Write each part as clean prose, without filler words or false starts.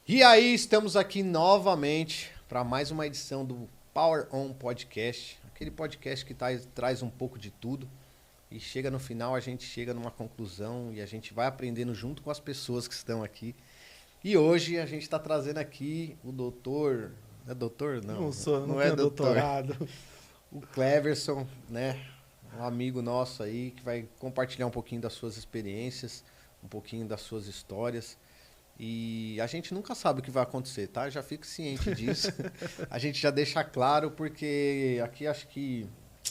E aí, estamos aqui novamente para mais uma edição do Power On Podcast, aquele podcast que traz um pouco de tudo e chega no final, a gente chega numa conclusão e a gente vai aprendendo junto com as pessoas que estão aqui. E hoje a gente está trazendo aqui o doutor, não é doutor? Não, Não não é tenho doutor, doutorado. o Cleverson, né? Um amigo nosso aí que vai compartilhar um pouquinho das suas experiências, um pouquinho das suas histórias. E a gente nunca sabe o que vai acontecer, tá? Já fique ciente disso. A gente já deixa claro, porque aqui acho que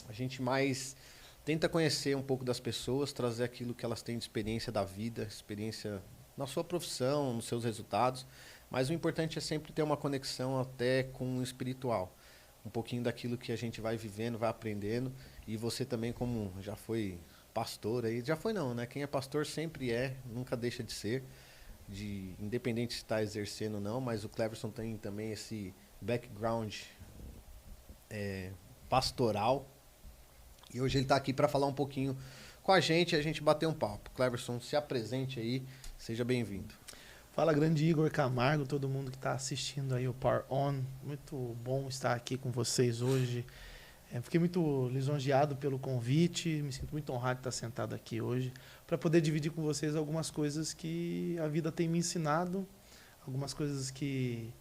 a gente mais tenta conhecer um pouco das pessoas, trazer aquilo que elas têm de experiência da vida, experiência na sua profissão, nos seus resultados. Mas o importante é sempre ter uma conexão até com o espiritual. Um pouquinho daquilo que a gente vai vivendo, vai aprendendo. E você também, como já foi pastor aí, já foi não, né? Quem é pastor sempre é, nunca deixa de ser independente se está exercendo ou não, mas o Cleverson tem também esse background pastoral. E hoje ele está aqui para falar um pouquinho com a gente bater um papo. Cleverson, se apresente aí, seja bem-vindo. Fala, grande Igor Camargo, todo mundo que está assistindo aí o Power On. Muito bom estar aqui com vocês hoje. Fiquei muito lisonjeado pelo convite, me sinto muito honrado de estar sentado aqui hoje para poder dividir com vocês algumas coisas que a vida tem me ensinado, algumas coisas que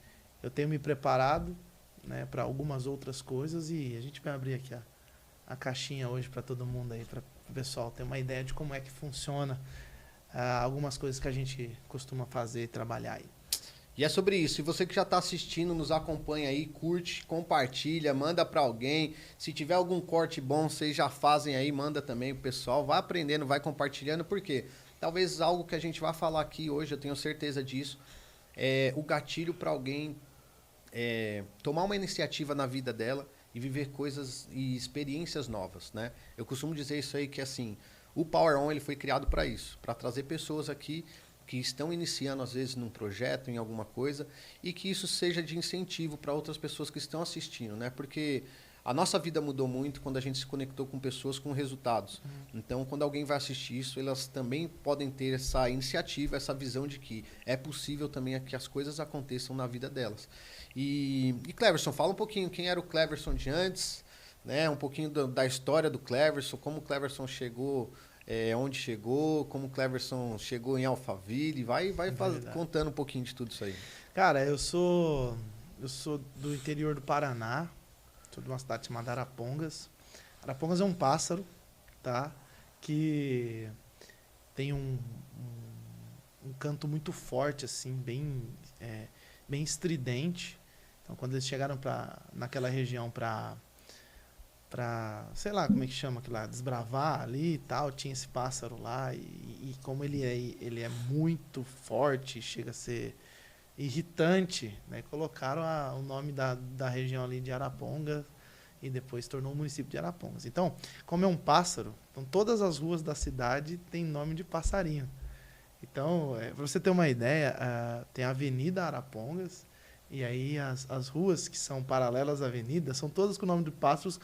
eu tenho me preparado, né, para algumas outras coisas, e a gente vai abrir aqui a caixinha hoje para todo mundo aí, para o pessoal ter uma ideia de como é que funciona algumas coisas que a gente costuma fazer e trabalhar aí. E é sobre isso. E você que já está assistindo, nos acompanha aí, curte, compartilha, manda para alguém. Se tiver algum corte bom, vocês já fazem aí, manda também pro pessoal. Vai aprendendo, vai compartilhando, porque talvez algo que a gente vai falar aqui hoje, eu tenho certeza disso, é o gatilho para alguém tomar uma iniciativa na vida dela e viver coisas e experiências novas, né? Eu costumo dizer isso aí que assim, o Power On ele foi criado para isso, para trazer pessoas aqui que estão iniciando às vezes num projeto, em alguma coisa, e que isso seja de incentivo para outras pessoas que estão assistindo, né? Porque a nossa vida mudou muito quando a gente se conectou com pessoas com resultados. Então, quando alguém vai assistir isso, elas também podem ter essa iniciativa, essa visão de que é possível também que as coisas aconteçam na vida delas. E Cleverson, fala um pouquinho quem era o Cleverson de antes, né? Um pouquinho da história do Cleverson, como o Cleverson chegou, onde chegou, como o Cleverson chegou em Alphaville, contando um pouquinho de tudo isso aí. Cara, eu sou do interior do Paraná, sou de uma cidade chamada Arapongas. Arapongas é um pássaro, tá? Que tem um canto muito forte, assim, bem estridente. Então, quando eles chegaram naquela região para sei lá como é que chama aquilo lá, desbravar ali e tal, tinha esse pássaro lá, e como ele é muito forte, chega a ser irritante, né? Colocaram o nome da região ali de Araponga e depois tornou o município de Arapongas. Então, como é um pássaro, então todas as ruas da cidade têm nome de passarinho. Então, para você ter uma ideia, tem a Avenida Arapongas, e aí as ruas que são paralelas à avenida são todas com o nome de pássaros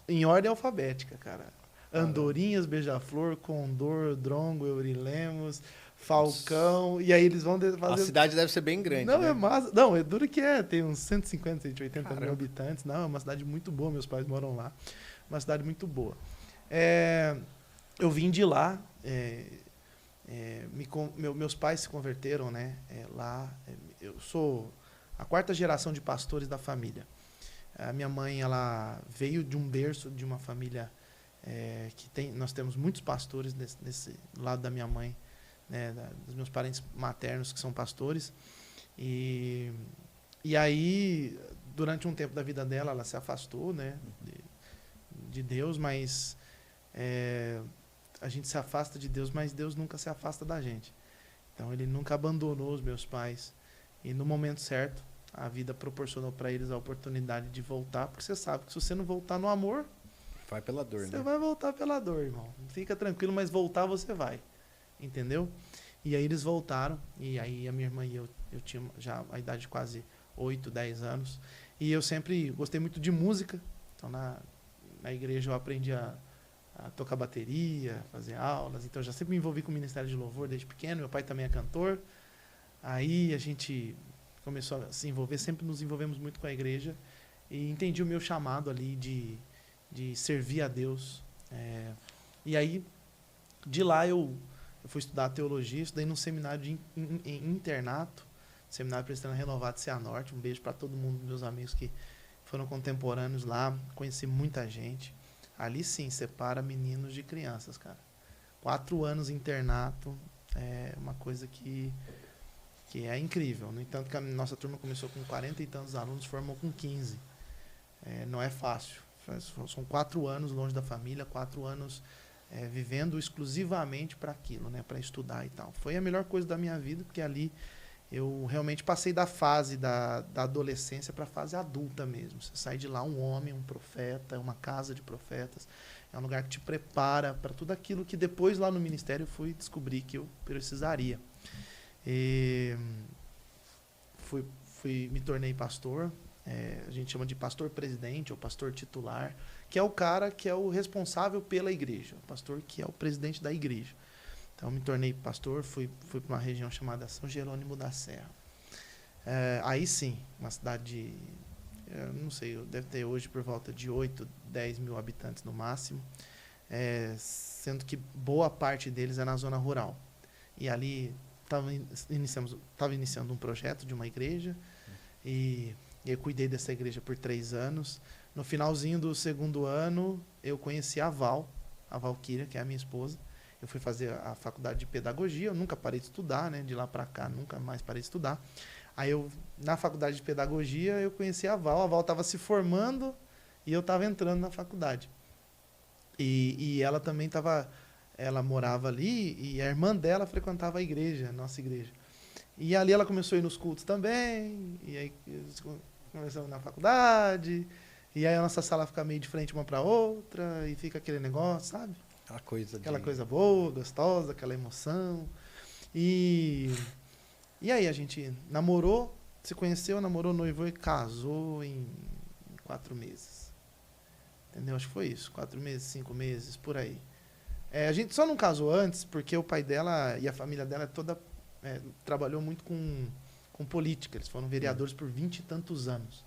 em ordem alfabética, cara. Andorinhas, Beija-Flor, Condor, Drongo, Eurilemos, Falcão, e aí eles vão fazer... A cidade deve ser bem grande, Não, né? é massa. Não, é duro que tem uns 150, 180 Caramba. mil habitantes. Não, é uma cidade muito boa, meus pais moram lá. Uma cidade muito boa. Eu vim de lá, meus pais se converteram, né? Lá, eu sou a quarta geração de pastores da família. A minha mãe, ela veio de um berço de uma família nós temos muitos pastores nesse lado da minha mãe, né, dos meus parentes maternos que são pastores. E aí, durante um tempo da vida dela, ela se afastou, né, de Deus, mas a gente se afasta de Deus, mas Deus nunca se afasta da gente. Então, ele nunca abandonou os meus pais. E no momento certo, a vida proporcionou para eles a oportunidade de voltar, porque você sabe que se você não voltar no amor, vai pela dor, você né? vai voltar pela dor, irmão. Fica tranquilo, mas voltar você vai. Entendeu? E aí eles voltaram, e aí a minha irmã e eu tinha já a idade de quase 8, 10 anos, e eu sempre gostei muito de música. Então na igreja eu aprendi a tocar bateria, fazer aulas, então eu já sempre me envolvi com o Ministério de Louvor desde pequeno. Meu pai também é cantor. Aí a gente começou a se envolver, sempre nos envolvemos muito com a igreja e entendi o meu chamado ali de servir a Deus. E aí, de lá eu fui estudar teologia, estudei num seminário em internato, Seminário Presbiteriano Renovado Cianorte. Um beijo para todo mundo, meus amigos que foram contemporâneos lá, conheci muita gente. Ali sim, separa meninos de crianças, cara. 4 anos internato é uma coisa que é incrível. No entanto, que a nossa turma começou com 40 e tantos alunos, formou com 15. Não é fácil. São 4 anos longe da família, 4 anos vivendo exclusivamente para aquilo, né, para estudar e tal. Foi a melhor coisa da minha vida, porque ali eu realmente passei da fase da adolescência para a fase adulta mesmo. Você sai de lá um homem, um profeta, uma casa de profetas. É um lugar que te prepara para tudo aquilo que depois lá no ministério eu fui descobrir que eu precisaria. E me tornei pastor. A gente chama de pastor presidente ou pastor titular, que é o cara que é o responsável pela igreja, o pastor que é o presidente da igreja. Então, me tornei pastor, fui para uma região chamada São Jerônimo da Serra. Aí sim, uma cidade, não sei, deve ter hoje por volta de 8, 10 mil habitantes no máximo, sendo que boa parte deles é na zona rural. E ali estava iniciando um projeto de uma igreja, e eu cuidei dessa igreja por 3 anos. No finalzinho do 2º ano, eu conheci a Valquíria, que é a minha esposa. Eu fui fazer a faculdade de pedagogia, eu nunca parei de estudar, né? De lá para cá, nunca mais parei de estudar. Aí na faculdade de pedagogia, eu conheci a Val estava se formando e eu estava entrando na faculdade. E ela também ela morava ali e a irmã dela frequentava a igreja, a nossa igreja. E ali ela começou a ir nos cultos também, e aí começamos na faculdade, e aí a nossa sala fica meio de frente uma para outra, e fica aquele negócio, sabe? Aquela coisa boa, gostosa, aquela emoção. E aí a gente namorou, se conheceu, namorou, noivou e casou em 4 meses. Entendeu? Acho que foi isso. 4 meses, 5 meses, por aí. A gente só não casou antes porque o pai dela e a família dela toda trabalhou muito com política. Eles foram vereadores por 20 e tantos anos.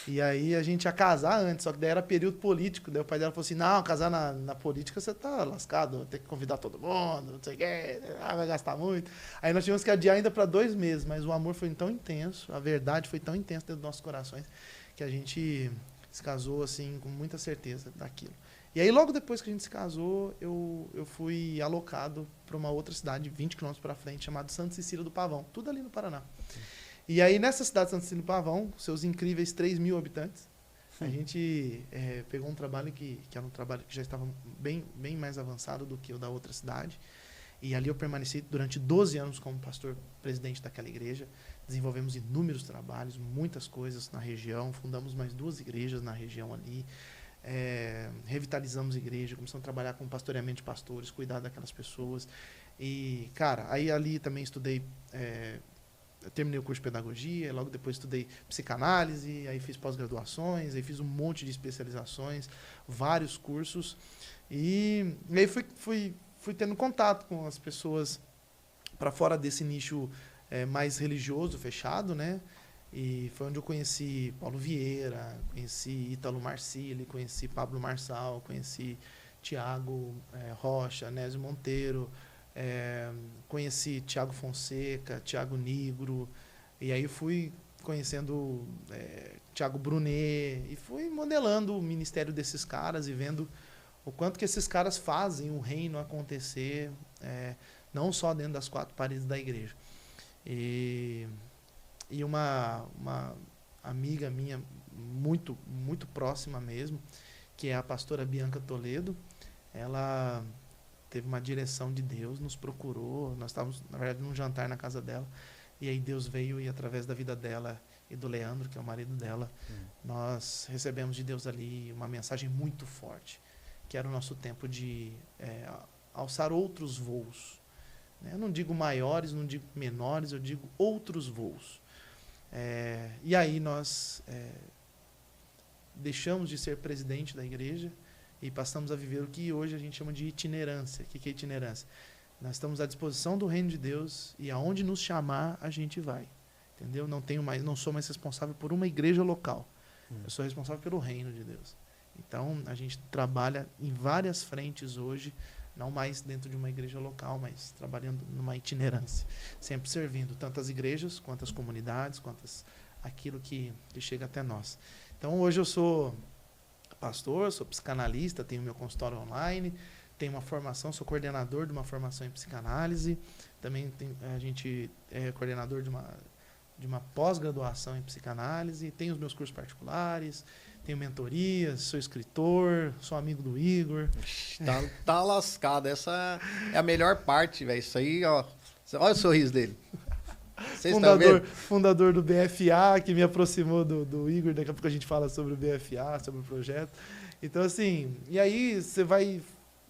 E aí a gente ia casar antes, só que daí era período político. Daí o pai dela falou assim, não, casar na política você tá lascado, tem que convidar todo mundo, não sei o quê, vai gastar muito. Aí nós tivemos que adiar ainda para 2 meses, mas o amor foi tão intenso, a verdade foi tão intensa dentro dos nossos corações, que a gente se casou assim com muita certeza daquilo. E aí logo depois que a gente se casou, eu fui alocado para uma outra cidade, 20 quilômetros para frente, chamada Santa Cecília do Pavão, tudo ali no Paraná. E aí, nessa cidade de Santa Cecília do Pavão, seus incríveis 3 mil habitantes, a gente pegou um trabalho que era um trabalho que já estava bem mais avançado do que o da outra cidade. E ali eu permaneci durante 12 anos como pastor presidente daquela igreja. Desenvolvemos inúmeros trabalhos, muitas coisas na região. Fundamos mais 2 igrejas na região ali. Revitalizamos a igreja, começamos a trabalhar com pastoreamento de pastores, cuidar daquelas pessoas. E, cara, aí ali também estudei... Eu terminei o curso de pedagogia, logo depois estudei psicanálise, aí fiz pós-graduações, aí fiz um monte de especializações, vários cursos. E aí fui tendo contato com as pessoas para fora desse nicho mais religioso, fechado, né? E foi onde eu conheci Paulo Vieira, conheci Ítalo Marcilli, conheci Pablo Marçal, conheci Tiago Rocha, Nésio Monteiro, conheci Tiago Fonseca, Tiago Nigro, e aí fui conhecendo Tiago Brunet, e fui modelando o ministério desses caras e vendo o quanto que esses caras fazem o reino acontecer, não só dentro das 4 paredes da igreja. E uma amiga minha, muito, muito próxima mesmo, que é a pastora Bianca Toledo, ela teve uma direção de Deus, nos procurou, nós estávamos, na verdade, num jantar na casa dela, e aí Deus veio e através da vida dela e do Leandro, que é o marido dela, nós recebemos de Deus ali uma mensagem muito forte, que era o nosso tempo de alçar outros voos. Eu não digo maiores, não digo menores, eu digo outros voos. E aí nós deixamos de ser presidente da igreja e passamos a viver o que hoje a gente chama de itinerância. O que é itinerância? Nós estamos à disposição do reino de Deus e aonde nos chamar, a gente vai. Entendeu? Não sou mais responsável por uma igreja local. Eu sou responsável pelo reino de Deus. Então, a gente trabalha em várias frentes hoje, não mais dentro de uma igreja local, mas trabalhando numa itinerância. Sempre servindo tanto as igrejas, quanto as comunidades, quanto aquilo que chega até nós. Então, hoje eu sou pastor, sou psicanalista, tenho meu consultório online, tenho uma formação, sou coordenador de uma formação em psicanálise, também a gente é coordenador de uma pós-graduação em psicanálise, tenho os meus cursos particulares, tenho mentorias, sou escritor, sou amigo do Igor. Tá lascado, essa é a melhor parte, velho. Isso aí, ó. Olha o sorriso dele. Fundador do BFA, que me aproximou do Igor. Daqui a pouco a gente fala sobre o BFA, sobre o projeto. Então, assim, e aí você vai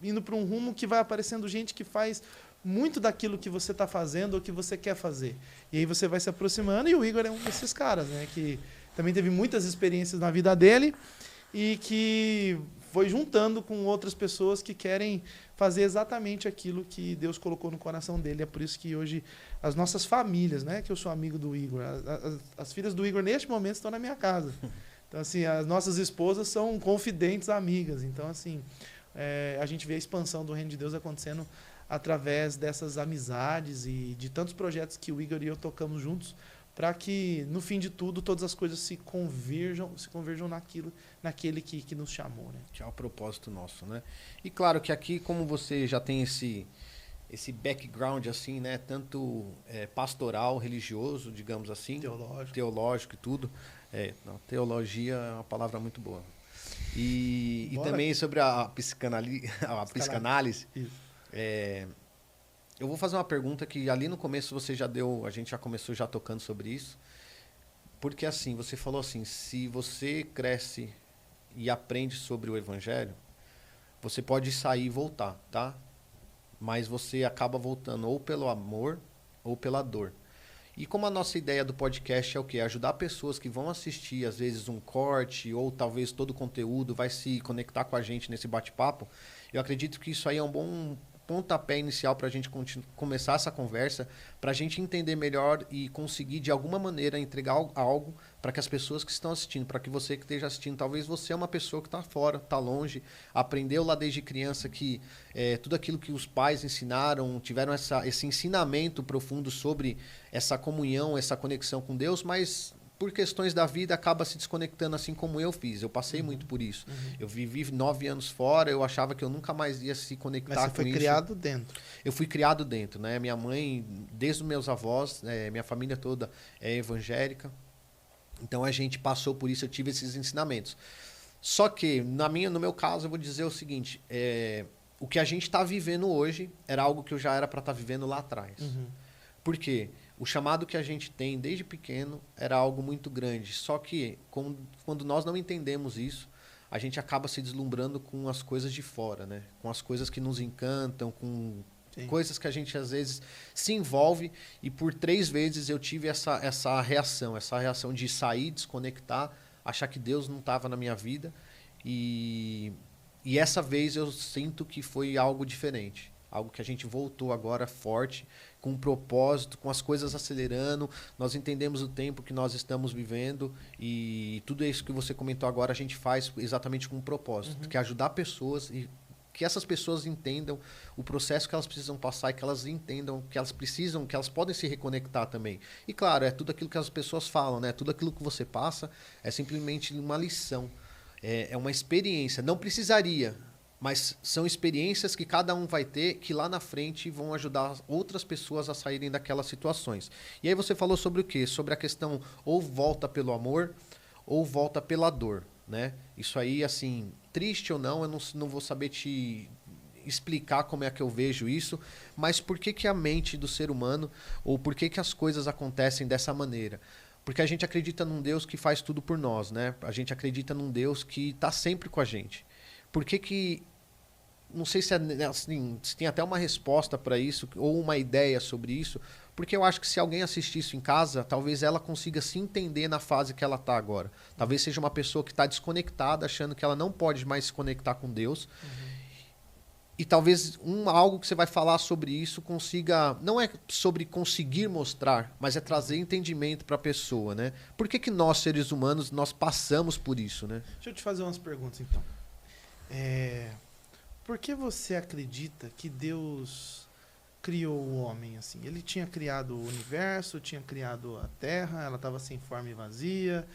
indo para um rumo que vai aparecendo gente que faz muito daquilo que você está fazendo ou que você quer fazer. E aí você vai se aproximando, e o Igor é um desses caras, né? Que também teve muitas experiências na vida dele e que foi juntando com outras pessoas que querem fazer exatamente aquilo que Deus colocou no coração dele. É por isso que hoje as nossas famílias, né, que eu sou amigo do Igor, as filhas do Igor neste momento estão na minha casa. Então, assim, as nossas esposas são confidentes amigas. Então, assim, a gente vê a expansão do reino de Deus acontecendo através dessas amizades e de tantos projetos que o Igor e eu tocamos juntos, para que, no fim de tudo, todas as coisas se converjam naquele que nos chamou, né? Que é o propósito nosso, né? E claro que aqui, como você já tem esse background, assim, né? Tanto pastoral, religioso, digamos assim. Teológico e tudo. Teologia é uma palavra muito boa. E também sobre a psicanálise. Isso. Eu vou fazer uma pergunta que ali no começo a gente já começou já tocando sobre isso. Porque assim, você falou assim, se você cresce e aprende sobre o evangelho, você pode sair e voltar, tá? Mas você acaba voltando ou pelo amor ou pela dor. E como a nossa ideia do podcast é o quê? Ajudar pessoas que vão assistir, às vezes, um corte ou talvez todo o conteúdo, vai se conectar com a gente nesse bate-papo, eu acredito que isso aí é um bom pontapé inicial para a gente começar essa conversa, para a gente entender melhor e conseguir, de alguma maneira, entregar algo para que as pessoas que estão assistindo, para que você que esteja assistindo, talvez você é uma pessoa que está fora, está longe, aprendeu lá desde criança que tudo aquilo que os pais ensinaram, tiveram esse ensinamento profundo sobre essa comunhão, essa conexão com Deus, mas por questões da vida, acaba se desconectando assim como eu fiz. Eu passei muito por isso. Eu vivi 9 anos fora, eu achava que eu nunca mais ia se conectar com isso. Mas você foi criado dentro. Eu fui criado dentro, né? Minha mãe, desde os meus avós, minha família toda é evangélica. Então a gente passou por isso, eu tive esses ensinamentos. Só que, no meu caso, eu vou dizer o seguinte, o que a gente está vivendo hoje era algo que eu já era para estar vivendo lá atrás. Por quê? O chamado que a gente tem desde pequeno era algo muito grande. Só que quando nós não entendemos isso, a gente acaba se deslumbrando com as coisas de fora, né? Com as coisas que nos encantam, com coisas que a gente às vezes se envolve. E por 3 vezes eu tive essa reação de sair, desconectar, achar que Deus não estava na minha vida. E essa vez eu sinto que foi algo diferente. Algo que a gente voltou agora forte, com um propósito, com as coisas acelerando. Nós entendemos o tempo que nós estamos vivendo e tudo isso que você comentou agora a gente faz exatamente com um propósito, que é ajudar pessoas e que essas pessoas entendam o processo que elas precisam passar e que elas entendam que elas precisam, que elas podem se reconectar também. E claro, é tudo aquilo que as pessoas falam, né? Tudo aquilo que você passa é simplesmente uma lição, é uma experiência. Não precisaria, mas são experiências que cada um vai ter que lá na frente vão ajudar outras pessoas a saírem daquelas situações. E aí você falou sobre o quê? Sobre a questão ou volta pelo amor ou volta pela dor, né? Isso aí, assim, triste ou não, eu não vou saber te explicar como é que eu vejo isso, mas por que a mente do ser humano, ou por que as coisas acontecem dessa maneira? Porque a gente acredita num Deus que faz tudo por nós, né? A gente acredita num Deus que está sempre com a gente. Por que não sei se, assim, se tem até uma resposta para isso ou uma ideia sobre isso, porque eu acho que se alguém assistir isso em casa, talvez ela consiga se entender na fase que ela está agora. Talvez seja uma pessoa que está desconectada, achando que ela não pode mais se conectar com Deus. E talvez algo que você vai falar sobre isso consiga... Não é sobre conseguir mostrar, mas é trazer entendimento para a pessoa, né? Por que que nós, seres humanos, nós passamos por isso, né? Deixa eu te fazer umas perguntas, então. Por que você acredita que Deus criou o homem assim? Ele tinha criado o universo, tinha criado a Terra, ela estava sem forma e vazia.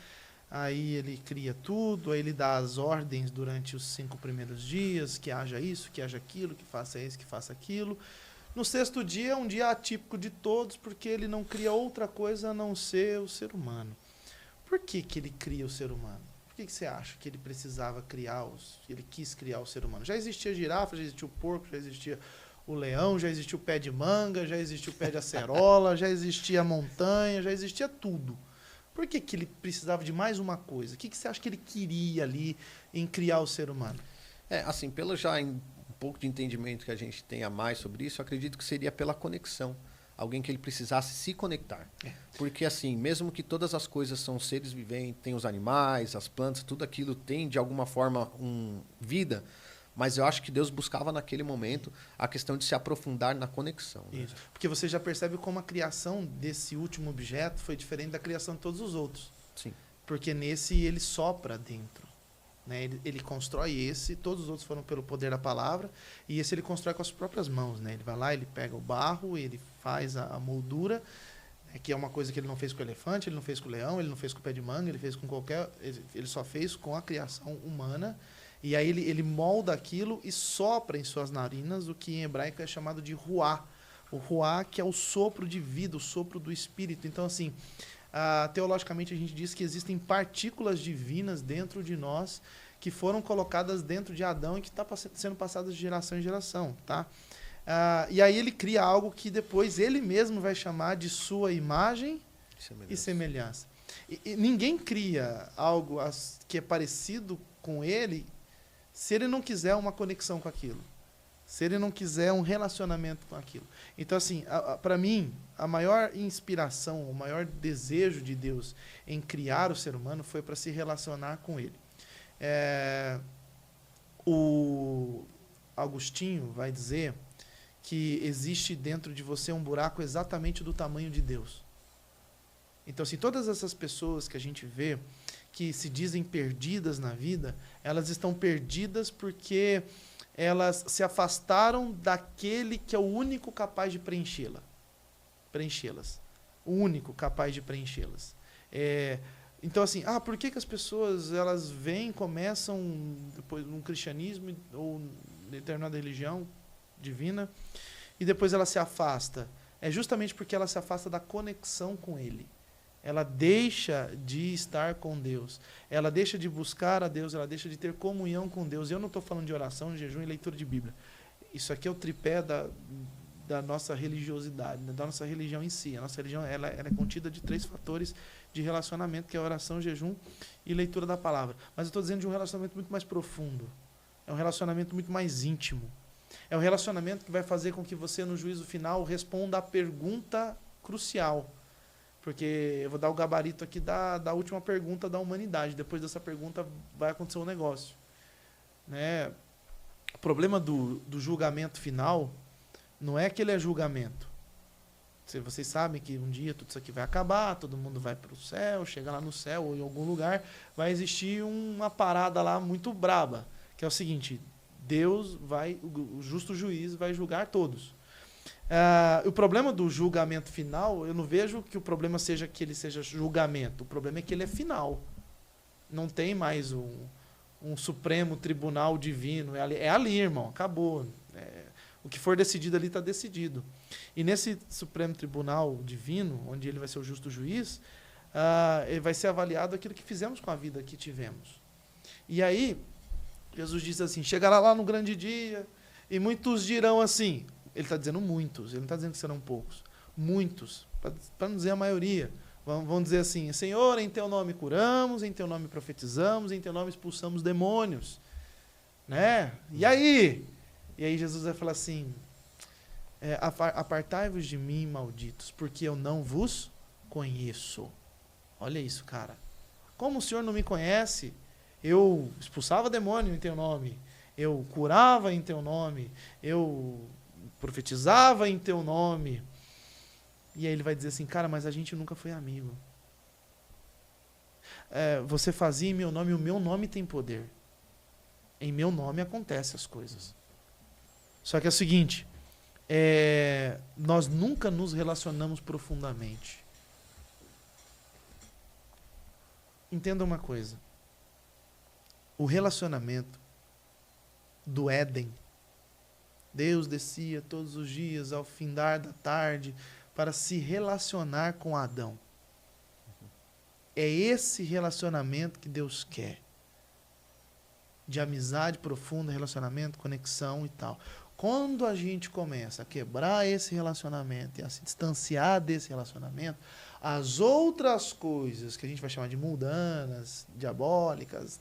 Aí ele cria tudo, aí ele dá as ordens durante os 5 primeiros dias, que haja isso, que haja aquilo, que faça isso, que faça aquilo. No 6º dia é um dia atípico de todos, porque ele não cria outra coisa a não ser o ser humano. Por que que ele cria o ser humano? Por que que você acha que ele precisava criar, ele quis criar o ser humano? Já existia a girafa, já existia o porco, já existia o leão, já existia o pé de manga, já existia o pé de acerola, já existia a montanha, já existia tudo. Por que que ele precisava de mais uma coisa? O que que você acha que ele queria ali em criar o ser humano? Assim, pelo um pouco de entendimento que a gente tem a mais sobre isso, eu acredito que seria pela conexão. Alguém que ele precisasse se conectar. Porque assim, mesmo que todas as coisas são seres viventes, tem os animais, as plantas, tudo aquilo tem de alguma forma vida, mas eu acho que Deus buscava naquele momento a questão de se aprofundar na conexão. Né? Isso. Porque você já percebe como a criação desse último objeto foi diferente da criação de todos os outros. Sim. Porque nesse ele sopra dentro. Né? Ele constrói esse, todos os outros foram pelo poder da palavra, e esse ele constrói com as próprias mãos. Né? Ele vai lá, ele pega o barro, ele faz a moldura, que é uma coisa que ele não fez com o elefante, ele não fez com o leão, ele não fez com o pé de manga, ele fez com ele só fez com a criação humana. E aí ele molda aquilo e sopra em suas narinas o que em hebraico é chamado de ruá. O ruá, que é o sopro de vida, o sopro do espírito. Então, assim, teologicamente a gente diz que existem partículas divinas dentro de nós que foram colocadas dentro de Adão e que está sendo passadas de geração em geração. Tá? E aí ele cria algo que depois ele mesmo vai chamar de sua imagem e semelhança. E ninguém cria algo que é parecido com ele se ele não quiser uma conexão com aquilo. Se ele não quiser um relacionamento com aquilo. Então, assim, para mim, a maior inspiração, o maior desejo de Deus em criar o ser humano foi para se relacionar com ele. O Agostinho vai dizer que existe dentro de você um buraco exatamente do tamanho de Deus. Então, assim, todas essas pessoas que a gente vê que se dizem perdidas na vida, elas estão perdidas porque elas se afastaram daquele que é o único capaz de preenchê-las. O único capaz de preenchê-las. Então, assim, por que as pessoas elas vêm, começam depois num cristianismo ou determinada religião divina e depois ela se afasta? É justamente porque ela se afasta da conexão com ele. Ela deixa de estar com Deus. Ela deixa de buscar a Deus. Ela deixa de ter comunhão com Deus. Eu não estou falando de oração, de jejum e leitura de Bíblia. Isso aqui é o tripé da nossa religiosidade, da nossa religião em si. A nossa religião ela é contida de 3 fatores de relacionamento, que é oração, jejum e leitura da palavra. Mas eu estou dizendo de um relacionamento muito mais profundo. É um relacionamento muito mais íntimo. É um relacionamento que vai fazer com que você, no juízo final, responda a pergunta crucial. Porque eu vou dar o gabarito aqui da última pergunta da humanidade. Depois dessa pergunta vai acontecer um negócio. Né? O problema do julgamento final não é que ele é julgamento. Vocês sabem que um dia tudo isso aqui vai acabar, todo mundo vai para o céu, chega lá no céu ou em algum lugar, vai existir uma parada lá muito braba, que é o seguinte: Deus o justo juiz vai julgar todos. O problema do julgamento final, eu não vejo que o problema seja que ele seja julgamento. O problema é que ele é final. Não tem mais um Supremo Tribunal Divino. É ali, irmão. Acabou. O que for decidido ali está decidido. E nesse Supremo Tribunal Divino, onde ele vai ser o justo juiz, ele vai ser avaliado aquilo que fizemos com a vida que tivemos. E aí, Jesus diz assim, chegará lá no grande dia, e muitos dirão assim... Ele está dizendo muitos, ele não está dizendo que serão poucos. Muitos, para não dizer a maioria. Vão dizer assim, Senhor, em teu nome curamos, em teu nome profetizamos, em teu nome expulsamos demônios. Né? E aí? E aí Jesus vai falar assim, apartai-vos de mim, malditos, porque eu não vos conheço. Olha isso, cara. Como o Senhor não me conhece, eu expulsava demônio em teu nome. eu curava em teu nome, eu profetizava em teu nome. E aí ele vai dizer assim, cara, mas a gente nunca foi amigo. Você fazia em meu nome, o meu nome tem poder. Em meu nome acontecem as coisas. Só que é o seguinte, nós nunca nos relacionamos profundamente. Entenda uma coisa. O relacionamento do Éden, Deus descia todos os dias ao findar da tarde para se relacionar com Adão. É esse relacionamento que Deus quer. De amizade profunda, relacionamento, conexão e tal. Quando a gente começa a quebrar esse relacionamento e a se distanciar desse relacionamento, as outras coisas que a gente vai chamar de mundanas, diabólicas,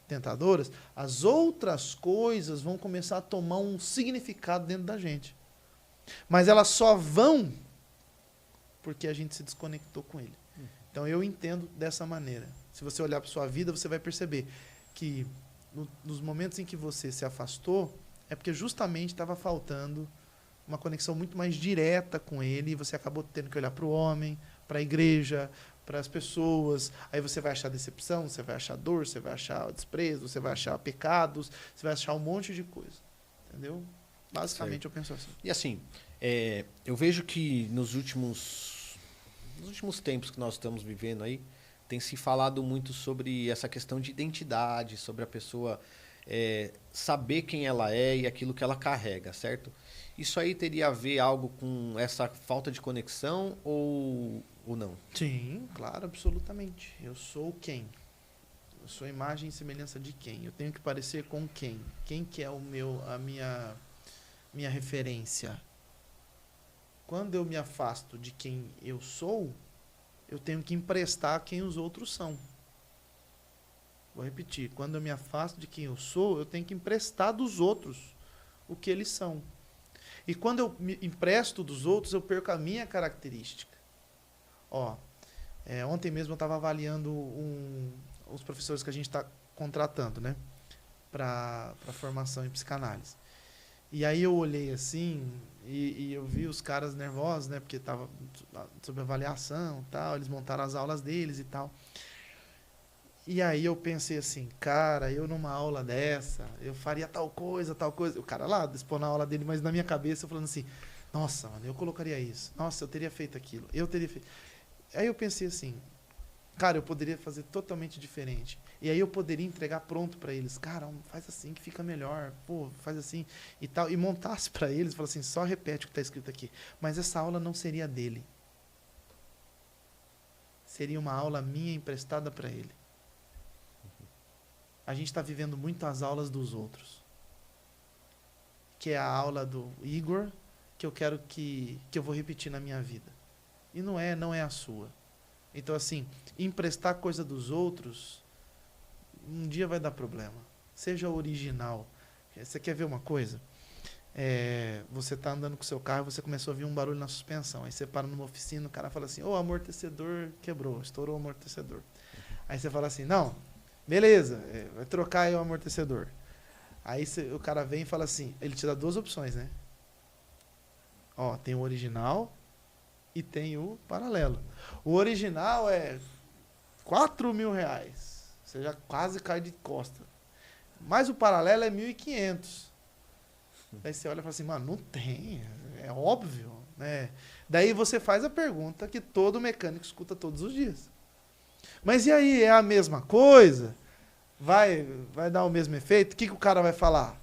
tentadoras, as outras coisas vão começar a tomar um significado dentro da gente. Mas elas só vão porque a gente se desconectou com ele. Então eu entendo dessa maneira. Se você olhar para sua vida, você vai perceber que nos momentos em que você se afastou, é porque justamente estava faltando uma conexão muito mais direta com ele, e você acabou tendo que olhar para o homem, para a igreja, para as pessoas. Aí você vai achar decepção, você vai achar dor, você vai achar desprezo, você vai achar pecados, você vai achar um monte de coisa. Entendeu? Basicamente eu penso assim. E assim, eu vejo que nos últimos tempos que nós estamos vivendo aí, tem se falado muito sobre essa questão de identidade, sobre a pessoa saber quem ela é e aquilo que ela carrega, certo? Isso aí teria a ver algo com essa falta de conexão ou não? Sim, claro, absolutamente. Eu sou quem? Eu sou imagem e semelhança de quem? Eu tenho que parecer com quem? Quem que é a minha referência? Quando eu me afasto de quem eu sou, eu tenho que emprestar quem os outros são. Vou repetir. Quando eu me afasto de quem eu sou, eu tenho que emprestar dos outros o que eles são. E quando eu me empresto dos outros, eu perco a minha característica. Ontem mesmo eu estava avaliando os professores que a gente está contratando, né? Para formação em psicanálise. E aí eu olhei assim e eu vi os caras nervosos, né? Porque estava sob avaliação e tal, eles montaram as aulas deles e tal. E aí eu pensei assim, cara, eu numa aula dessa, eu faria tal coisa. O cara lá, expondo a aula dele, mas na minha cabeça eu falando assim, nossa, mano, eu colocaria isso. Nossa, eu teria feito aquilo. Eu teria feito... Aí eu pensei assim, cara, eu poderia fazer totalmente diferente. E aí eu poderia entregar pronto para eles. Cara, faz assim que fica melhor. Pô, faz assim e tal. E montasse para eles, falasse assim, só repete o que está escrito aqui. Mas essa aula não seria dele. Seria uma aula minha emprestada para ele. A gente está vivendo muito as aulas dos outros. Que é a aula do Igor, que eu quero que eu vou repetir na minha vida. E não é a sua. Então, assim, emprestar coisa dos outros, um dia vai dar problema. Seja original. Você quer ver uma coisa? Você está andando com o seu carro e você começou a ouvir um barulho na suspensão. Aí você para numa oficina, o cara fala assim, o amortecedor quebrou, estourou o amortecedor. Aí você fala assim, não, beleza, vai trocar aí o amortecedor. Aí o cara vem e fala assim, ele te dá duas opções, né? Tem o original e tem o paralelo. O original é R$4.000. Você já quase cai de costa. Mas o paralelo é 1.500. Aí você olha e fala assim, mano, não tem, é óbvio, né? Daí você faz a pergunta que todo mecânico escuta todos os dias. Mas e aí, é a mesma coisa? Vai dar o mesmo efeito? O que o cara vai falar?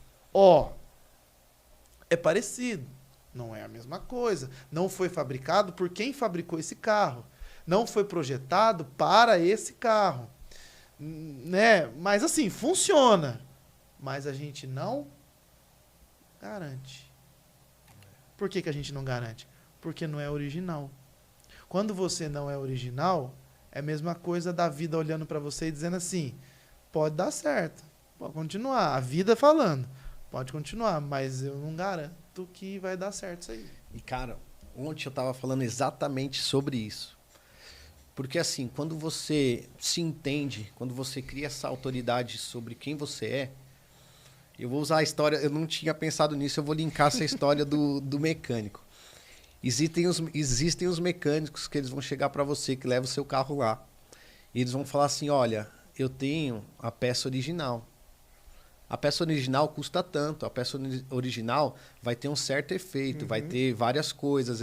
É parecido. Não é a mesma coisa. Não foi fabricado por quem fabricou esse carro. Não foi projetado para esse carro. Né? Mas assim, funciona. Mas a gente não garante. Por que a gente não garante? Porque não é original. Quando você não é original, é a mesma coisa da vida olhando para você e dizendo assim, pode dar certo, pode continuar. A vida falando, pode continuar, mas eu não garanto que vai dar certo isso aí. E, cara, ontem eu tava falando exatamente sobre isso. Porque, assim, quando você se entende, quando você cria essa autoridade sobre quem você Eu vou usar a história, eu não tinha pensado nisso, eu vou linkar essa história do mecânico. Existem os mecânicos que eles vão chegar para você, que leva o seu carro lá. E eles vão falar assim, olha, eu tenho a peça original. A peça original custa tanto, a peça original vai ter um certo efeito, vai ter várias coisas,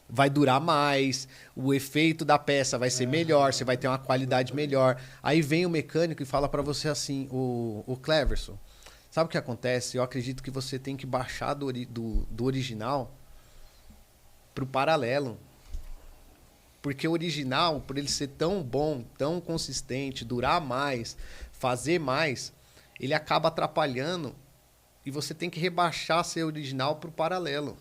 vai durar mais, o efeito da peça vai ser melhor, você vai ter uma qualidade melhor. Aí vem o mecânico e fala para você assim, o Cleverson, sabe o que acontece? Eu acredito que você tem que baixar do original pro paralelo. Porque o original, por ele ser tão bom, tão consistente, durar mais, fazer mais, ele acaba atrapalhando e você tem que rebaixar seu original para o paralelo.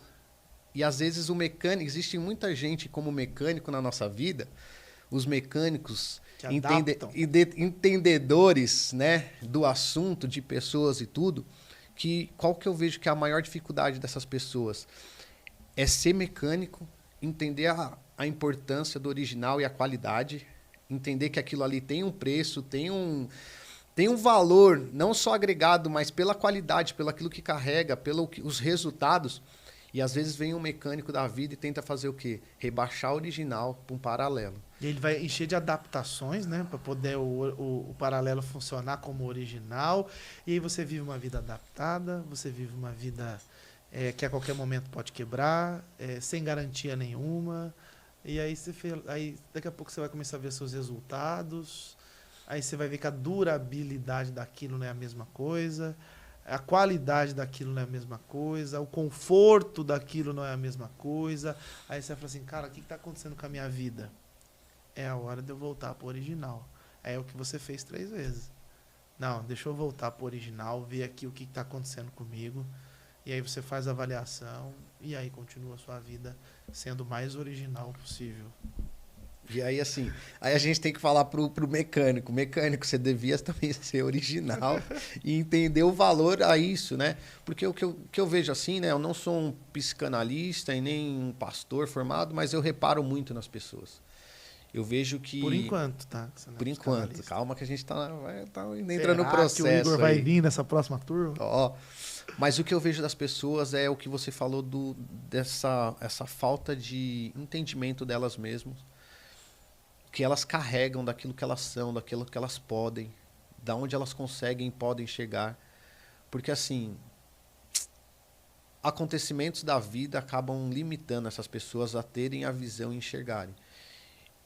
E às vezes o mecânico, existe muita gente como mecânico na nossa vida, os mecânicos entendedores, né, do assunto, de pessoas e tudo, que qual que eu vejo que é a maior dificuldade dessas pessoas? É ser mecânico, entender a importância do original e a qualidade, entender que aquilo ali tem um preço, tem um valor, não só agregado, mas pela qualidade, pelo aquilo que carrega, pelos resultados. E às vezes vem um mecânico da vida e tenta fazer o quê? Rebaixar o original para um paralelo. E ele vai encher de adaptações, né? Para poder o paralelo funcionar como original. E aí você vive uma vida adaptada, você vive uma vida que a qualquer momento pode quebrar, sem garantia nenhuma. E aí, aí daqui a pouco você vai começar a ver seus resultados. Aí você vai ver que a durabilidade daquilo não é a mesma coisa, a qualidade daquilo não é a mesma coisa, o conforto daquilo não é a mesma coisa. Aí você vai falar assim, cara, o que está acontecendo com a minha vida? É a hora de eu voltar para o original. É o que você fez 3 vezes. Não, deixa eu voltar para o original, ver aqui o que está acontecendo comigo. E aí você faz a avaliação e aí continua a sua vida sendo o mais original possível. E aí, assim, aí a gente tem que falar pro mecânico. Mecânico, você devia também ser original e entender o valor a isso, né? Porque o que eu vejo assim, né? Eu não sou um psicanalista e nem um pastor formado, mas eu reparo muito nas pessoas. Eu vejo que... Por enquanto, tá? Por enquanto. Calma que a gente tá entrando Será no processo que o Igor vai aí. vir nessa próxima turma? Ó, mas o que eu vejo das pessoas é o que você falou essa falta de entendimento delas mesmas, que elas carregam daquilo que elas são, daquilo que elas podem, da onde elas conseguem e podem chegar. Porque, assim, acontecimentos da vida acabam limitando essas pessoas a terem a visão e enxergarem.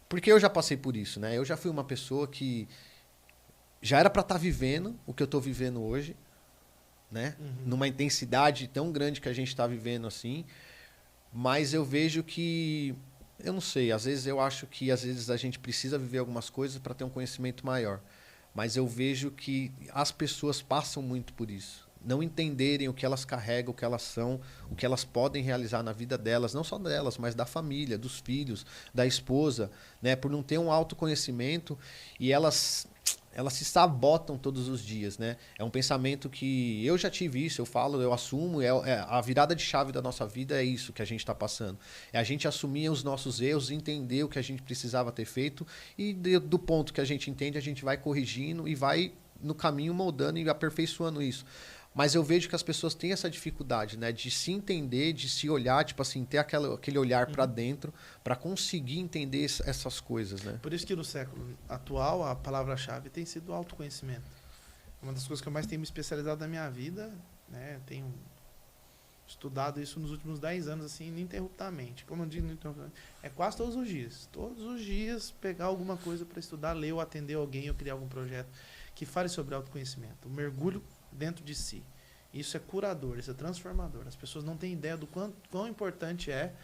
Porque eu já passei por isso, né? Eu já fui uma pessoa que já era para estar vivendo o que eu estou vivendo hoje, né? Numa intensidade tão grande que a gente está vivendo assim, mas eu vejo que... Eu não sei, às vezes eu acho que às vezes a gente precisa viver algumas coisas para ter um conhecimento maior. Mas eu vejo que as pessoas passam muito por isso. Não entenderem o que elas carregam, o que elas são, o que elas podem realizar na vida delas, não só delas, mas da família, dos filhos, da esposa, né? Por não ter um autoconhecimento e elas se sabotam todos os dias, né? É um pensamento que eu já tive isso, eu falo, eu assumo, a virada de chave da nossa vida é isso que a gente está passando. É a gente assumir os nossos erros, entender o que a gente precisava ter feito e do ponto que a gente entende, a gente vai corrigindo e vai no caminho moldando e aperfeiçoando isso. Mas eu vejo que as pessoas têm essa dificuldade, né? De se entender, de se olhar, tipo assim, ter aquele olhar para dentro, para conseguir entender essas coisas, né? Por isso que no século atual a palavra-chave tem sido autoconhecimento. Uma das coisas que eu mais tenho me especializado na minha vida, né? Tenho estudado isso nos últimos 10 anos, assim, ininterruptamente. Como eu digo, ininterruptamente, é quase todos os dias. Todos os dias pegar alguma coisa para estudar, ler ou atender alguém ou criar algum projeto que fale sobre autoconhecimento. O mergulho dentro de si. Isso é curador, isso é transformador. As pessoas não têm ideia do quão importante é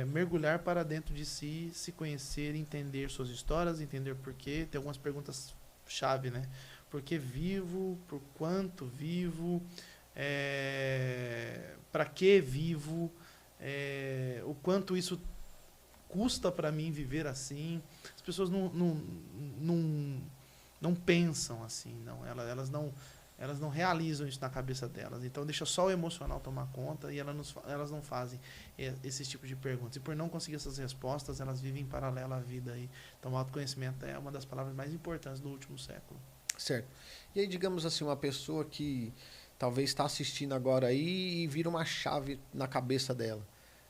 mergulhar para dentro de si, se conhecer, entender suas histórias, entender por quê. Tem algumas perguntas chave, né? Por que vivo? Por quanto vivo? Para que vivo? O quanto isso custa para mim viver assim? As pessoas não pensam assim, não. Elas não realizam isso na cabeça delas. Então deixa só o emocional tomar conta e elas não fazem esse tipo de perguntas. E por não conseguir essas respostas, elas vivem em paralelo à vida. Então o autoconhecimento é uma das palavras mais importantes do último século. Certo. E aí, digamos assim, uma pessoa que talvez está assistindo agora aí e vira uma chave na cabeça dela.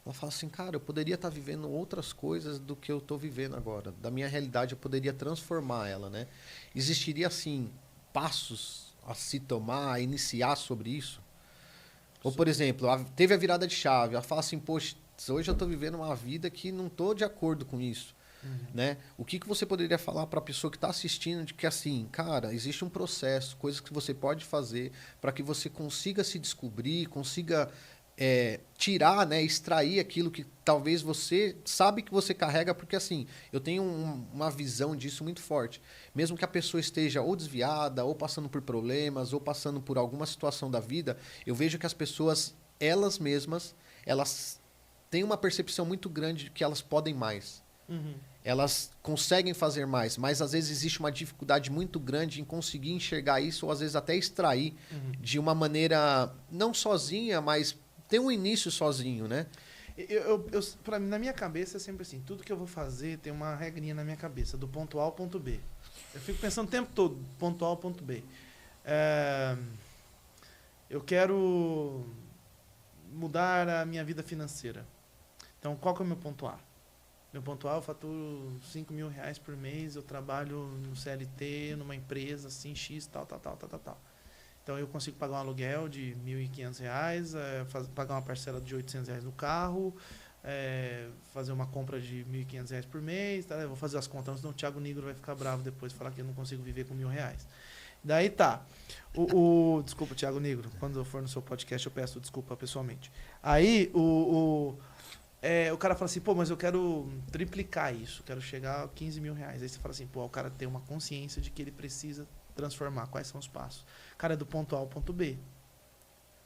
Ela fala assim, cara, eu poderia estar vivendo outras coisas do que eu estou vivendo agora. Da minha realidade, eu poderia transformar ela, né? Existiria, assim, passos a se tomar, a iniciar sobre isso? Ou, por exemplo, teve a virada de chave. Ela fala assim, poxa, hoje eu estou vivendo uma vida que não estou de acordo com isso. Né? O que você poderia falar para a pessoa que está assistindo de que, assim, cara, existe um processo, coisas que você pode fazer para que você consiga se descobrir, consiga tirar, né, extrair aquilo que talvez você sabe que você carrega, porque, assim, eu tenho uma visão disso muito forte. Mesmo que a pessoa esteja ou desviada, ou passando por problemas, ou passando por alguma situação da vida, eu vejo que as pessoas, elas mesmas, elas têm uma percepção muito grande de que elas podem mais. Elas conseguem fazer mais, mas às vezes existe uma dificuldade muito grande em conseguir enxergar isso, ou às vezes até extrair de uma maneira não sozinha, mas ter um início sozinho, né? Pra mim, na minha cabeça é sempre assim, tudo que eu vou fazer tem uma regrinha na minha cabeça, do ponto A ao ponto B. Eu fico pensando o tempo todo, ponto A ao ponto B. Eu quero mudar a minha vida financeira. Então, qual que é o meu ponto A? Meu ponto A, eu faturo R$5.000 por mês, eu trabalho no CLT, numa empresa assim, X, tal. Então eu consigo pagar um aluguel de R$1.500, pagar uma parcela de R$800 no carro, fazer uma compra de R$1.500 por mês, tá? Eu vou fazer as contas, senão o Thiago Nigro vai ficar bravo depois, falar que eu não consigo viver com R$1.000. Daí tá. Desculpa, Thiago Nigro, quando eu for no seu podcast eu peço desculpa pessoalmente. Aí o cara fala assim, pô, mas eu quero triplicar isso, quero chegar a R$15.000. Aí você fala assim, pô, o cara tem uma consciência de que ele precisa transformar. Quais são os passos? Cara, é do ponto A ao ponto B.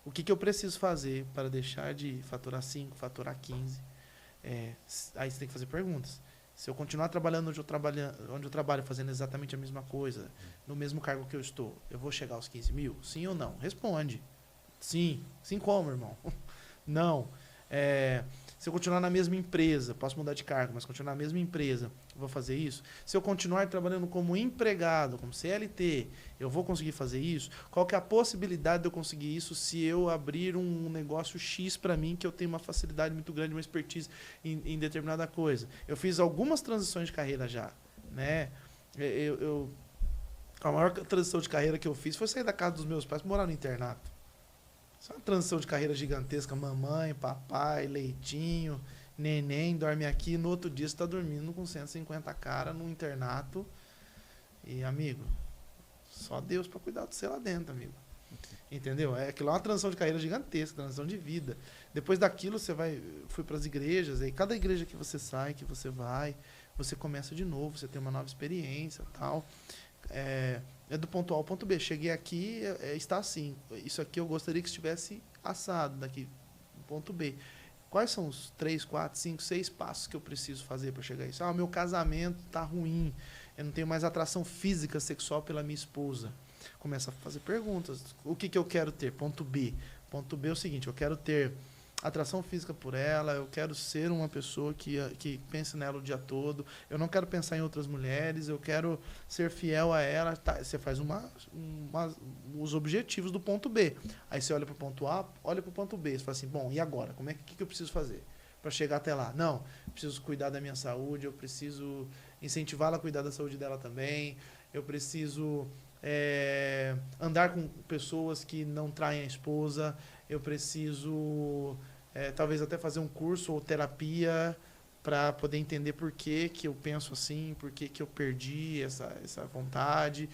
O que eu preciso fazer para deixar de faturar 5, faturar 15? Aí você tem que fazer perguntas. Se eu continuar trabalhando onde eu trabalho, fazendo exatamente a mesma coisa, no mesmo cargo que eu estou, eu vou chegar aos 15 mil? Sim ou não? Responde. Sim. Sim como, irmão? Não. Se eu continuar na mesma empresa, posso mudar de cargo, mas continuar na mesma empresa, eu vou fazer isso? Se eu continuar trabalhando como empregado, como CLT, eu vou conseguir fazer isso? Qual que é a possibilidade de eu conseguir isso se eu abrir um negócio X para mim, que eu tenho uma facilidade muito grande, uma expertise em determinada coisa? Eu fiz algumas transições de carreira já, né? A maior transição de carreira que eu fiz foi sair da casa dos meus pais para morar no internato. Isso é uma transição de carreira gigantesca. Mamãe, papai, leitinho, neném, dorme aqui. No outro dia você está dormindo com 150 cara no internato. E, amigo, só Deus para cuidar de você lá dentro, amigo. Entendeu? Aquilo é uma transição de carreira gigantesca, transição de vida. Depois daquilo, fui para as igrejas. Aí cada igreja que você sai, que você vai, você começa de novo. Você tem uma nova experiência e tal. É do ponto A ao ponto B. Cheguei aqui, está assim. Isso aqui eu gostaria que estivesse assado daqui no ponto B. Quais são os 3, 4, 5, 6 passos que eu preciso fazer para chegar a isso? Meu casamento está ruim. Eu não tenho mais atração física, sexual pela minha esposa. Começa a fazer perguntas. O que eu quero ter? Ponto B. Ponto B é o seguinte, eu quero ter atração física por ela, eu quero ser uma pessoa que pense nela o dia todo, eu não quero pensar em outras mulheres, eu quero ser fiel a ela. Tá, você faz os objetivos do ponto B. Aí você olha para o ponto A, olha para o ponto B. Você fala assim, bom, e agora? Que eu preciso fazer para chegar até lá? Não, eu preciso cuidar da minha saúde, eu preciso incentivá-la a cuidar da saúde dela também, eu preciso andar com pessoas que não traem a esposa, eu preciso talvez até fazer um curso ou terapia para poder entender por que eu penso assim, por que eu perdi essa vontade.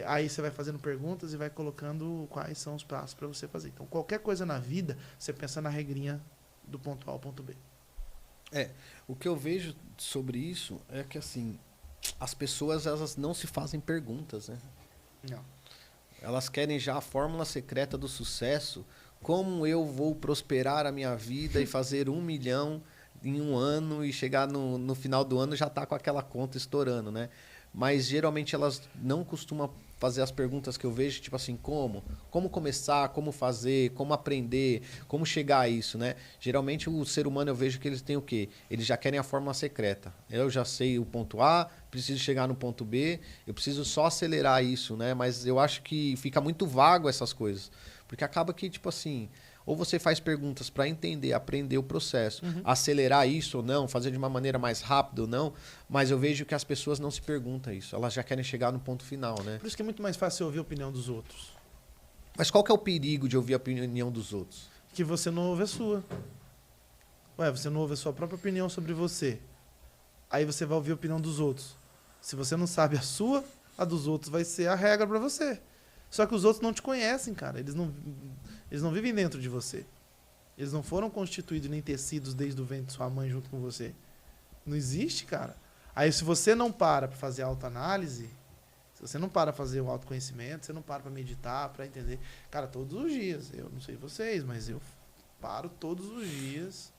Aí você vai fazendo perguntas e vai colocando quais são os passos para você fazer. Então, qualquer coisa na vida, você pensa na regrinha do ponto A ao ponto B. O que eu vejo sobre isso é que, assim, as pessoas elas não se fazem perguntas, né? Não. Elas querem já a fórmula secreta do sucesso. Como eu vou prosperar a minha vida e fazer 1 milhão em um ano e chegar no final do ano já tá com aquela conta estourando, né? mas geralmente elas não costumam fazer as perguntas que eu vejo, tipo assim, como começar, como fazer, como aprender, como chegar a isso, né? Geralmente o ser humano eu vejo que eles têm o quê? Eles já querem a fórmula secreta. Eu já sei o ponto A, preciso chegar no ponto B, eu preciso só acelerar isso, né? Mas eu acho que fica muito vago essas coisas, porque acaba que, tipo assim, ou você faz perguntas para entender, aprender o processo, acelerar isso ou não, fazer de uma maneira mais rápida ou não, mas eu vejo que as pessoas não se perguntam isso. Elas já querem chegar no ponto final, né? Por isso que é muito mais fácil ouvir a opinião dos outros. Mas qual que é o perigo de ouvir a opinião dos outros? Que você não ouve a sua. Ué, você não ouve a sua própria opinião sobre você. Aí você vai ouvir a opinião dos outros. Se você não sabe a sua, a dos outros vai ser a regra para você. Só que os outros não te conhecem, cara. Eles não vivem dentro de você. Eles não foram constituídos nem tecidos desde o ventre de sua mãe junto com você. Não existe, cara. Aí se você não para fazer autoanálise, se você não para fazer o autoconhecimento, você não para meditar, para entender. Cara, todos os dias, eu não sei vocês, mas eu paro todos os dias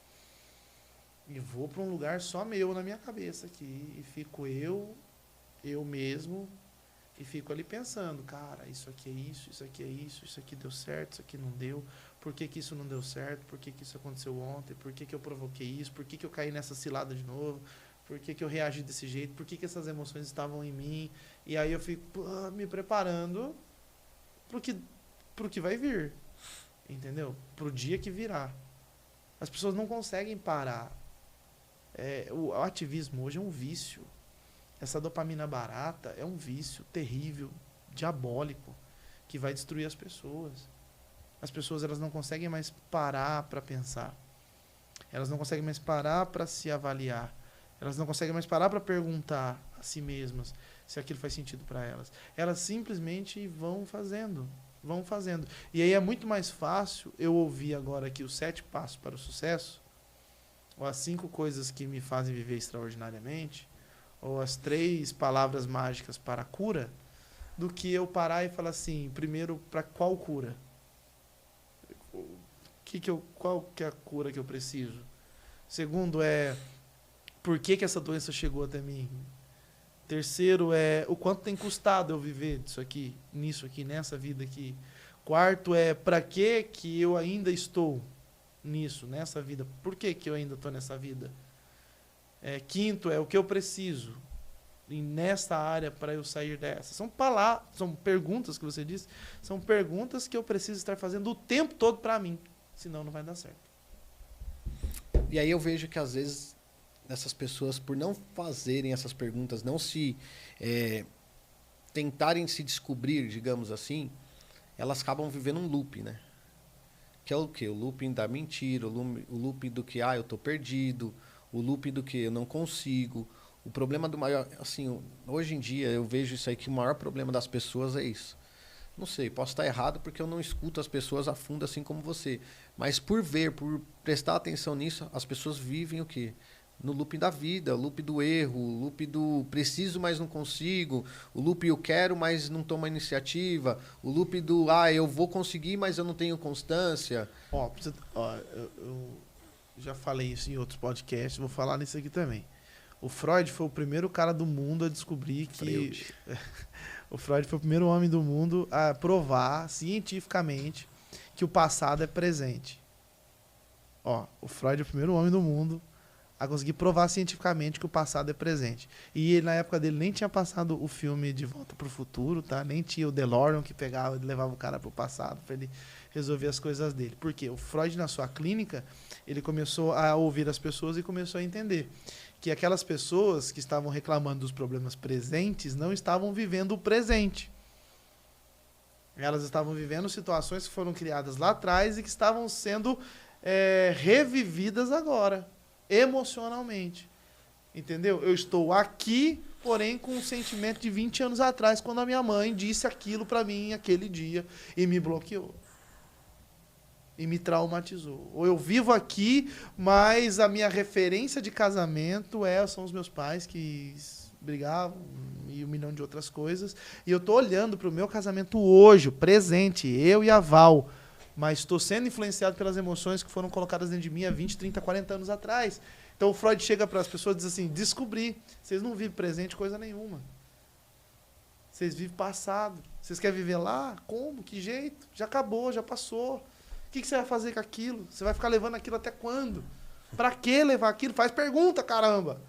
e vou para um lugar só meu na minha cabeça aqui. E fico eu mesmo, e fico ali pensando, cara, isso aqui é isso aqui é isso aqui deu certo, isso aqui não deu, por que que isso não deu certo, por que que isso aconteceu ontem, por que que eu provoquei isso, por que que eu caí nessa cilada de novo, por que que eu reagi desse jeito, por que que essas emoções estavam em mim, e aí eu fico me preparando pro que vai vir, entendeu? Pro dia que virá. As pessoas não conseguem parar. O ativismo hoje é um vício. Essa dopamina barata é um vício terrível, diabólico, que vai destruir as pessoas. As pessoas elas não conseguem mais parar para pensar. Elas não conseguem mais parar para se avaliar. Elas não conseguem mais parar para perguntar a si mesmas se aquilo faz sentido para elas. Elas simplesmente vão fazendo. E aí é muito mais fácil eu ouvir agora aqui os 7 passos para o sucesso, ou as 5 coisas que me fazem viver extraordinariamente, ou as 3 palavras mágicas para a cura, do que eu parar e falar assim, primeiro, para qual cura? Qual que é a cura que eu preciso? Segundo por que essa doença chegou até mim? Terceiro o quanto tem custado eu viver nisso aqui, nessa vida aqui. Quarto para que eu ainda estou nisso, nessa vida? Por que eu ainda estou nessa vida? Quinto o que eu preciso nessa área para eu sair dessa. São perguntas que você disse, são perguntas que eu preciso estar fazendo o tempo todo para mim, senão não vai dar certo. E aí eu vejo que às vezes essas pessoas, por não fazerem essas perguntas, não se tentarem se descobrir, digamos assim, elas acabam vivendo um loop, né? Que é o quê? O looping da mentira, o looping do que eu tô perdido, o looping do que eu não consigo. O problema do maior, assim, hoje em dia eu vejo isso aí, que o maior problema das pessoas é isso. Não sei, posso estar errado porque eu não escuto as pessoas a fundo assim como você. Mas por prestar atenção nisso, as pessoas vivem o quê? No looping da vida, o looping do erro, o looping do preciso, mas não consigo, o looping eu quero, mas não tomo iniciativa, o looping do eu vou conseguir, mas eu não tenho constância. Eu já falei isso em outros podcasts, vou falar nisso aqui também. O Freud foi o primeiro cara do mundo a descobrir que... O Freud foi o primeiro homem do mundo a provar cientificamente que o passado é presente. O Freud é o primeiro homem do mundo a conseguir provar cientificamente que o passado é presente. E ele, na época dele, nem tinha passado o filme De Volta para o Futuro, tá? Nem tinha o DeLorean que pegava e levava o cara para o passado para ele resolver as coisas dele. Por quê? O Freud, na sua clínica, ele começou a ouvir as pessoas e começou a entender que aquelas pessoas que estavam reclamando dos problemas presentes não estavam vivendo o presente. Elas estavam vivendo situações que foram criadas lá atrás e que estavam sendo revividas agora, emocionalmente. Entendeu? Eu estou aqui, porém com um sentimento de 20 anos atrás, quando a minha mãe disse aquilo para mim aquele dia e me bloqueou. E me traumatizou. Ou eu vivo aqui, mas a minha referência de casamento são os meus pais que brigavam e 1 milhão de outras coisas. E eu estou olhando para o meu casamento hoje, o presente, eu e a Val. Mas estou sendo influenciado pelas emoções que foram colocadas dentro de mim há 20, 30, 40 anos atrás. Então o Freud chega para as pessoas e diz assim, descobri, vocês não vivem presente coisa nenhuma. Vocês vivem passado. Vocês querem viver lá? Como? Que jeito? Já acabou, já passou. O que você vai fazer com aquilo? Você vai ficar levando aquilo até quando? Pra que levar aquilo? Faz pergunta, caramba.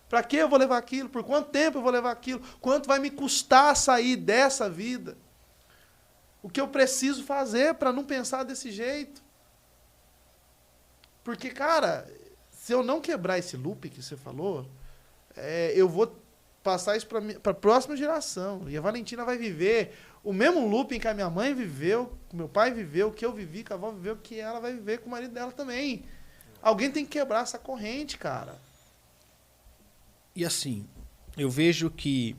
Pra que eu vou levar aquilo? Por quanto tempo eu vou levar aquilo? Quanto vai me custar sair dessa vida? O que eu preciso fazer para não pensar desse jeito? Porque, cara, se eu não quebrar esse loop que você falou, eu vou passar isso para a próxima geração. E a Valentina vai viver o mesmo looping que a minha mãe viveu, que meu pai viveu, que eu vivi, que a avó viveu, que ela vai viver com o marido dela também. Alguém tem que quebrar essa corrente, cara. E assim, eu vejo que,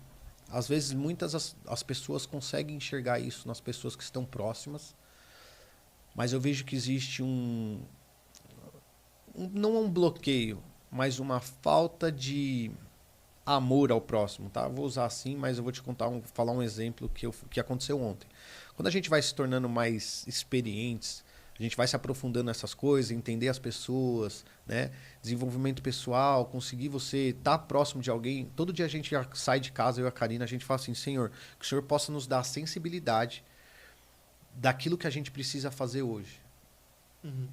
às vezes, muitas as pessoas conseguem enxergar isso nas pessoas que estão próximas, mas eu vejo que existe não um bloqueio, mas uma falta de amor ao próximo, tá? Vou usar assim, mas eu vou te falar um exemplo que aconteceu ontem. Quando a gente vai se tornando mais experientes, a gente vai se aprofundando nessas coisas, entender as pessoas, né? Desenvolvimento pessoal, conseguir você estar próximo de alguém. Todo dia a gente já sai de casa, eu e a Karina, a gente fala assim, Senhor, que o Senhor possa nos dar a sensibilidade daquilo que a gente precisa fazer hoje.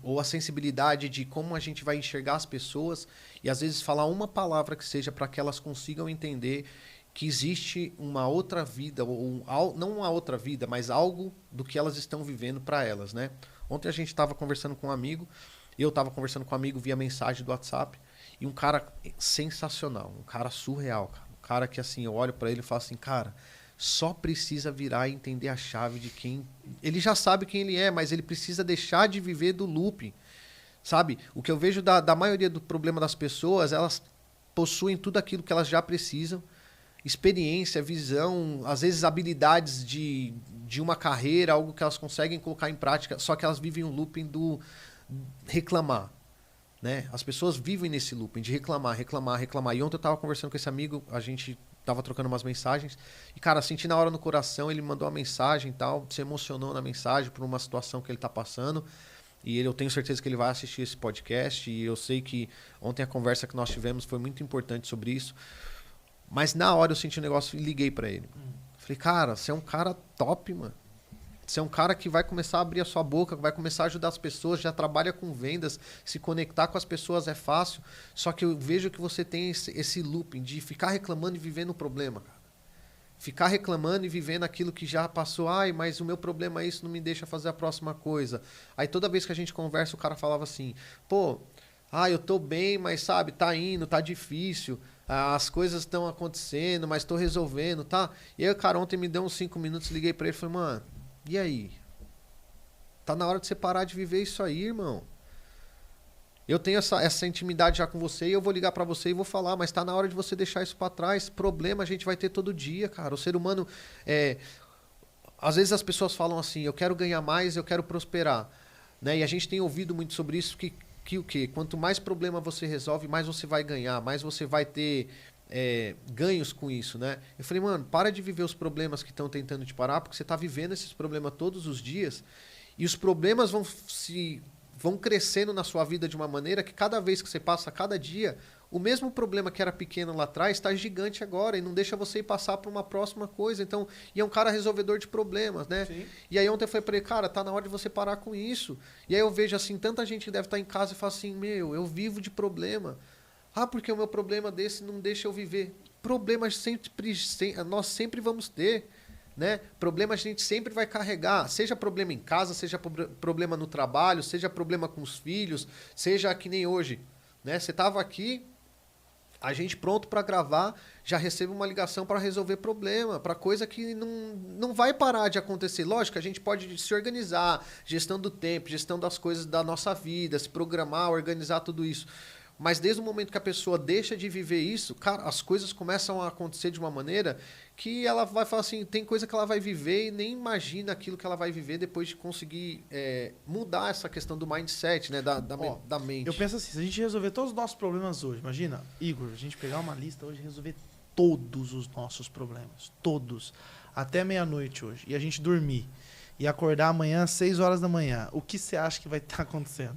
Ou a sensibilidade de como a gente vai enxergar as pessoas e às vezes falar uma palavra que seja para que elas consigam entender que existe uma outra vida, ou não uma outra vida, mas algo do que elas estão vivendo para elas, né? Ontem a gente estava conversando com um amigo, eu estava conversando com um amigo via mensagem do WhatsApp, e um cara sensacional, um cara surreal, cara. Um cara que assim, eu olho para ele e falo assim, cara, só precisa virar e entender a chave de quem... Ele já sabe quem ele é, mas ele precisa deixar de viver do looping, sabe? O que eu vejo da maioria do problema das pessoas, elas possuem tudo aquilo que elas já precisam, experiência, visão, às vezes habilidades de uma carreira, algo que elas conseguem colocar em prática, só que elas vivem um looping do reclamar, né? As pessoas vivem nesse looping de reclamar. E ontem eu estava conversando com esse amigo, a gente tava trocando umas mensagens, e cara, senti na hora no coração, ele mandou uma mensagem e tal, se emocionou na mensagem por uma situação que ele tá passando, e eu tenho certeza que ele vai assistir esse podcast, e eu sei que ontem a conversa que nós tivemos foi muito importante sobre isso, mas na hora eu senti um negócio e liguei pra ele. Falei, cara, você é um cara top, mano. Você é um cara que vai começar a abrir a sua boca, vai começar a ajudar as pessoas, já trabalha com vendas, se conectar com as pessoas é fácil. Só que eu vejo que você tem esse looping de ficar reclamando e vivendo o problema, cara. Ficar reclamando e vivendo aquilo que já passou. Ai, mas o meu problema é isso, não me deixa fazer a próxima coisa. Aí toda vez que a gente conversa, o cara falava assim, pô, eu tô bem, mas sabe, tá indo, tá difícil. As coisas estão acontecendo, mas tô resolvendo, tá? E aí o cara ontem me deu uns 5 minutos, liguei pra ele e falei, mano, e aí? Tá na hora de você parar de viver isso aí, irmão. Eu tenho essa intimidade já com você e eu vou ligar pra você e vou falar, mas tá na hora de você deixar isso pra trás. Problema a gente vai ter todo dia, cara. O ser humano... Às vezes as pessoas falam assim, eu quero ganhar mais, eu quero prosperar. Né? E a gente tem ouvido muito sobre isso, que o quê? Quanto mais problema você resolve, mais você vai ganhar, mais você vai ter... ganhos com isso, né? Eu falei, mano, para de viver os problemas que estão tentando te parar, porque você está vivendo esses problemas todos os dias e os problemas vão crescendo na sua vida de uma maneira que cada vez que você passa, cada dia, o mesmo problema que era pequeno lá atrás está gigante agora e não deixa você ir passar para uma próxima coisa. Então, e é um cara resolvedor de problemas, né? Sim. E aí ontem eu falei para ele, cara, tá na hora de você parar com isso. E aí eu vejo assim, tanta gente que deve estar em casa e fala assim, eu vivo de problema. Porque o meu problema desse não deixa eu viver. Problemas nós sempre vamos ter, né? Problemas a gente sempre vai carregar. Seja problema em casa, seja problema no trabalho, seja problema com os filhos, seja que nem hoje, né? Você estava aqui, a gente pronto para gravar, já recebe uma ligação para resolver problema, para coisa que não vai parar de acontecer. Lógico, a gente pode se organizar, gestão do tempo, gestão das coisas da nossa vida, se programar, organizar tudo isso. Mas desde o momento que a pessoa deixa de viver isso, cara, as coisas começam a acontecer de uma maneira que ela vai falar assim, tem coisa que ela vai viver e nem imagina aquilo que ela vai viver depois de conseguir mudar essa questão do mindset, né, da mente. Eu penso assim, se a gente resolver todos os nossos problemas hoje, imagina, Igor, a gente pegar uma lista hoje e resolver todos os nossos problemas, todos, até meia-noite hoje, e a gente dormir, e acordar amanhã às 6 horas da manhã, o que você acha que vai estar acontecendo?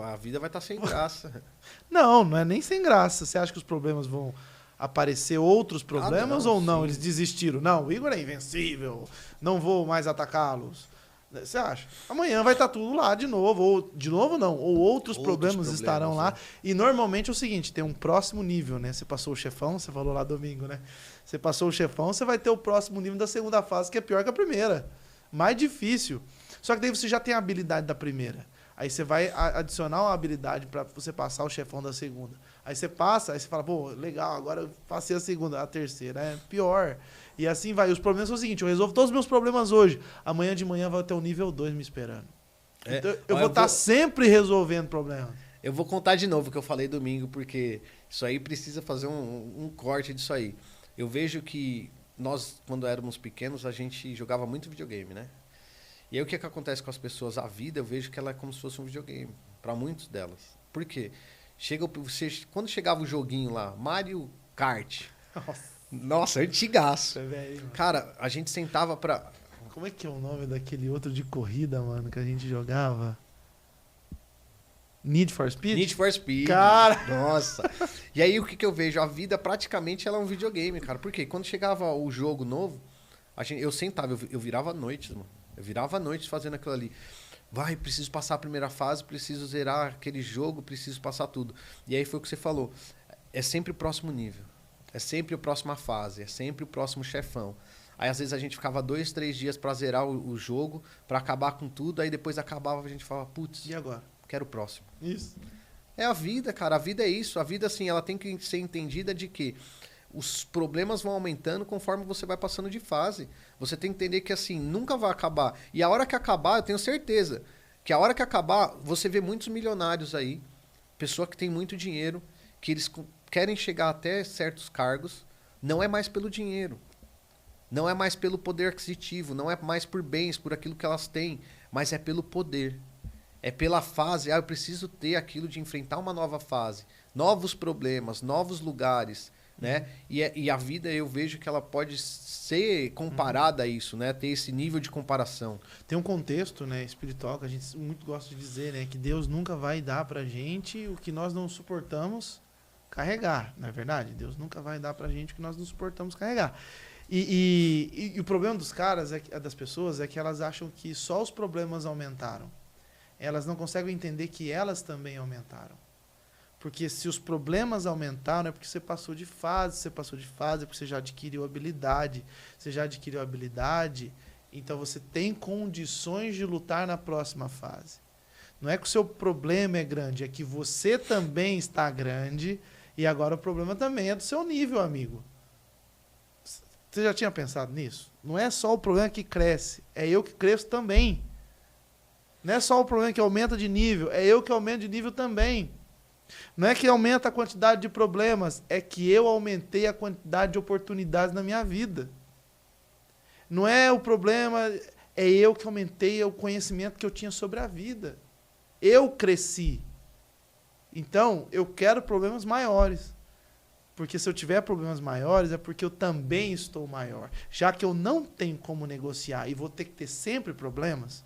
A vida vai estar sem graça. Não é nem sem graça. Você acha que os problemas vão aparecer outros problemas ou não? sim. Eles desistiram? Não, o Igor é invencível, não vou mais atacá-los. Você acha? Amanhã vai estar tudo lá de novo, ou de novo não, ou outros problemas estarão lá. E normalmente é o seguinte, tem um próximo nível, né? Você passou o chefão, você falou lá domingo, né? Você passou o chefão, você vai ter o próximo nível da segunda fase, que é pior que a primeira. Mais difícil. Só que daí você já tem a habilidade da primeira. Aí você vai adicionar uma habilidade para você passar o chefão da segunda. Aí você passa, aí você fala, pô, legal, agora eu passei a segunda, a terceira. É pior. E assim vai. E os problemas são o seguinte, eu resolvo todos os meus problemas hoje. Amanhã de manhã vai ter o nível 2 me esperando. Então, eu vou estar sempre resolvendo problemas. Eu vou contar de novo o que eu falei domingo, porque isso aí precisa fazer um corte disso aí. Eu vejo que nós, quando éramos pequenos, a gente jogava muito videogame, né? E aí o que acontece com as pessoas? A vida, eu vejo que ela é como se fosse um videogame, para muitos delas. Por quê? Quando chegava o joguinho lá, Mario Kart. Nossa, antigaço. Cara, a gente sentava pra... Como é que é o nome daquele outro de corrida, mano, que a gente jogava? Need for Speed? Need for Speed. Cara! Nossa. E aí o que eu vejo? A vida praticamente ela é um videogame, cara. Por quê? Quando chegava o jogo novo, eu sentava, eu virava noites, mano. Eu virava noites fazendo aquilo ali. Vai, preciso passar a primeira fase, preciso zerar aquele jogo, preciso passar tudo. E aí foi o que você falou. É sempre o próximo nível. É sempre a próxima fase. É sempre o próximo chefão. Aí às vezes a gente ficava 2, 3 dias pra zerar o jogo, pra acabar com tudo. Aí depois acabava, a gente falava, putz, e agora? Quero o próximo. Isso. É a vida, cara. A vida é isso. A vida, assim, ela tem que ser entendida de que os problemas vão aumentando conforme você vai passando de fase. Você tem que entender que, assim, nunca vai acabar. E a hora que acabar, eu tenho certeza que a hora que acabar, você vê muitos milionários aí, pessoa que tem muito dinheiro, que eles querem chegar até certos cargos, não é mais pelo dinheiro. Não é mais pelo poder aquisitivo, não é mais por bens, por aquilo que elas têm, mas é pelo poder. É pela fase, eu preciso ter aquilo de enfrentar uma nova fase, novos problemas, novos lugares, né? E a vida, eu vejo que ela pode ser comparada a isso, né? Ter esse nível de comparação. Tem um contexto, né, espiritual que a gente muito gosta de dizer, né? Que Deus nunca vai dar pra gente o que nós não suportamos carregar, não é verdade? Deus nunca vai dar pra gente o que nós não suportamos carregar. E o problema dos caras, das pessoas, é que elas acham que só os problemas aumentaram. Elas não conseguem entender que elas também aumentaram. Porque se os problemas aumentaram, é porque você passou de fase, é porque você já adquiriu habilidade. Você já adquiriu habilidade, então você tem condições de lutar na próxima fase. Não é que o seu problema é grande, é que você também está grande e agora o problema também é do seu nível, amigo. Você já tinha pensado nisso? Não é só o problema que cresce, é eu que cresço também. Não é só o problema que aumenta de nível, é eu que aumento de nível também. Não é que aumenta a quantidade de problemas, é que eu aumentei a quantidade de oportunidades na minha vida. Não é o problema, é eu que aumentei o conhecimento que eu tinha sobre a vida. Eu cresci. Então, eu quero problemas maiores. Porque se eu tiver problemas maiores, é porque eu também estou maior. Já que eu não tenho como negociar e vou ter que ter sempre problemas,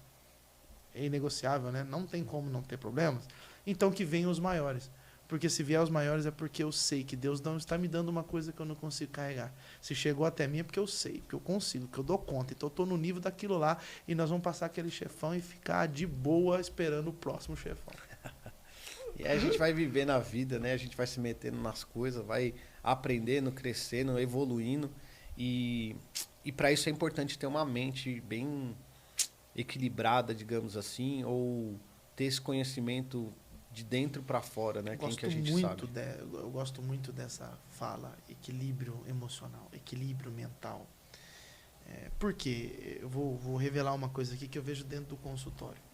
é inegociável, né? Não tem como não ter problemas. Então que venham os maiores. Porque se vier os maiores é porque eu sei que Deus não está me dando uma coisa que eu não consigo carregar. Se chegou até mim é porque eu sei, porque eu consigo, porque eu dou conta. Então eu estou no nível daquilo lá e nós vamos passar aquele chefão e ficar de boa esperando o próximo chefão. E aí a gente vai viver na vida, né? A gente vai se metendo nas coisas, vai aprendendo, crescendo, evoluindo. E para isso é importante ter uma mente bem equilibrada, digamos assim, ou ter esse conhecimento de dentro para fora, né? Quem que a gente sabe. Eu gosto muito dessa fala, equilíbrio emocional, equilíbrio mental. Por quê? Eu vou revelar uma coisa aqui que eu vejo dentro do consultório.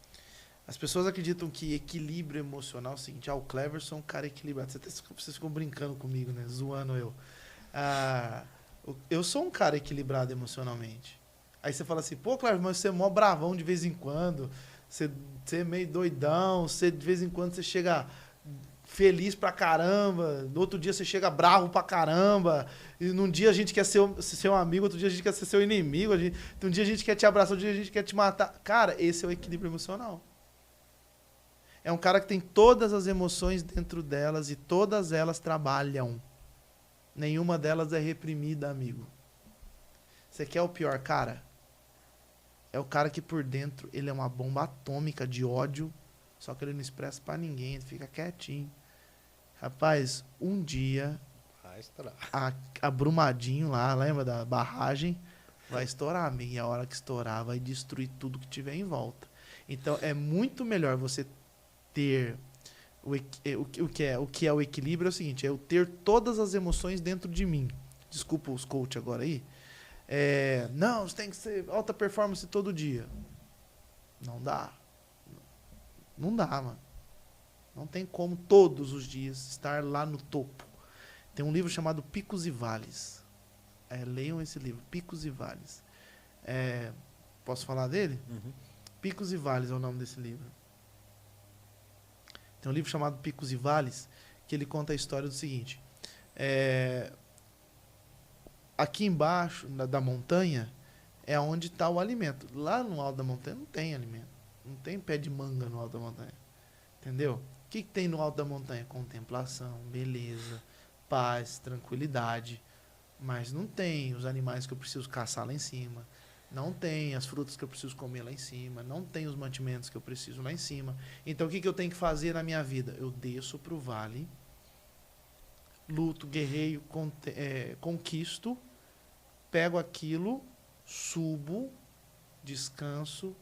As pessoas acreditam que equilíbrio emocional é o seguinte, o Cleverson é um cara equilibrado. Vocês ficam brincando comigo, né? Zoando eu. Eu sou um cara equilibrado emocionalmente. Aí você fala assim, pô, Cleverson, mas você é mó bravão de vez em quando. Você é meio doidão, de vez em quando você chega feliz pra caramba, no outro dia você chega bravo pra caramba, e num dia a gente quer ser um amigo, outro dia a gente quer ser seu inimigo, um dia a gente quer te abraçar, outro dia a gente quer te matar. Cara, esse é o equilíbrio emocional. É um cara que tem todas as emoções dentro delas e todas elas trabalham. Nenhuma delas é reprimida, amigo. Você quer o pior cara? É o cara que por dentro ele é uma bomba atômica de ódio, só que ele não expressa pra ninguém, ele fica quietinho. Rapaz, um dia a Brumadinho lá, lembra da barragem? Vai estourar, amigo. E a hora que estourar vai destruir tudo que tiver em volta. Então é muito melhor você ter o que é o equilíbrio é o seguinte, é eu ter todas as emoções dentro de mim. Desculpa os coach agora aí. Não, você tem que ser alta performance todo dia. Não dá. Não dá, mano. Não tem como todos os dias estar lá no topo. Tem um livro chamado Picos e Vales. Leiam esse livro, Picos e Vales. Posso falar dele? Uhum. Picos e Vales é o nome desse livro. Tem um livro chamado Picos e Vales, que ele conta a história do seguinte. Aqui embaixo da montanha é onde está o alimento. Lá no alto da montanha não tem alimento. Não tem pé de manga no alto da montanha. Entendeu? O que tem no alto da montanha? Contemplação, beleza, paz, tranquilidade. Mas não tem os animais que eu preciso caçar lá em cima. Não tem as frutas que eu preciso comer lá em cima. Não tem os mantimentos que eu preciso lá em cima. Então o que eu tenho que fazer na minha vida? Eu desço para o vale, luto, guerreio, conquisto, pego aquilo, subo, descanso,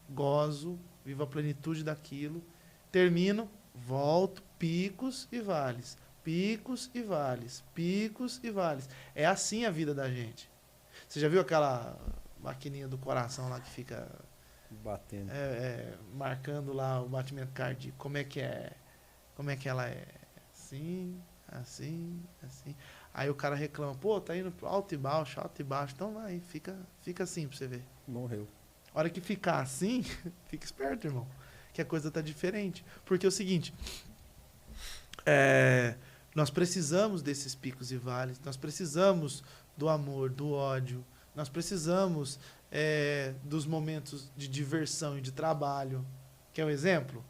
gozo, vivo a plenitude daquilo, termino, volto, picos e vales. Picos e vales, picos e vales. É assim a vida da gente. Você já viu aquela maquininha do coração lá que fica batendo, marcando lá o batimento cardíaco? Como é que é? Como é que ela é? Assim, assim, assim. Aí o cara reclama, pô, tá indo pro alto e baixo, alto e baixo. Então vai, fica assim pra você ver. morreu. A hora que ficar assim, fica esperto, irmão. Que a coisa tá diferente. Porque é o seguinte, nós precisamos desses picos e vales, nós precisamos do amor, do ódio, nós precisamos dos momentos de diversão e de trabalho. Quer um exemplo?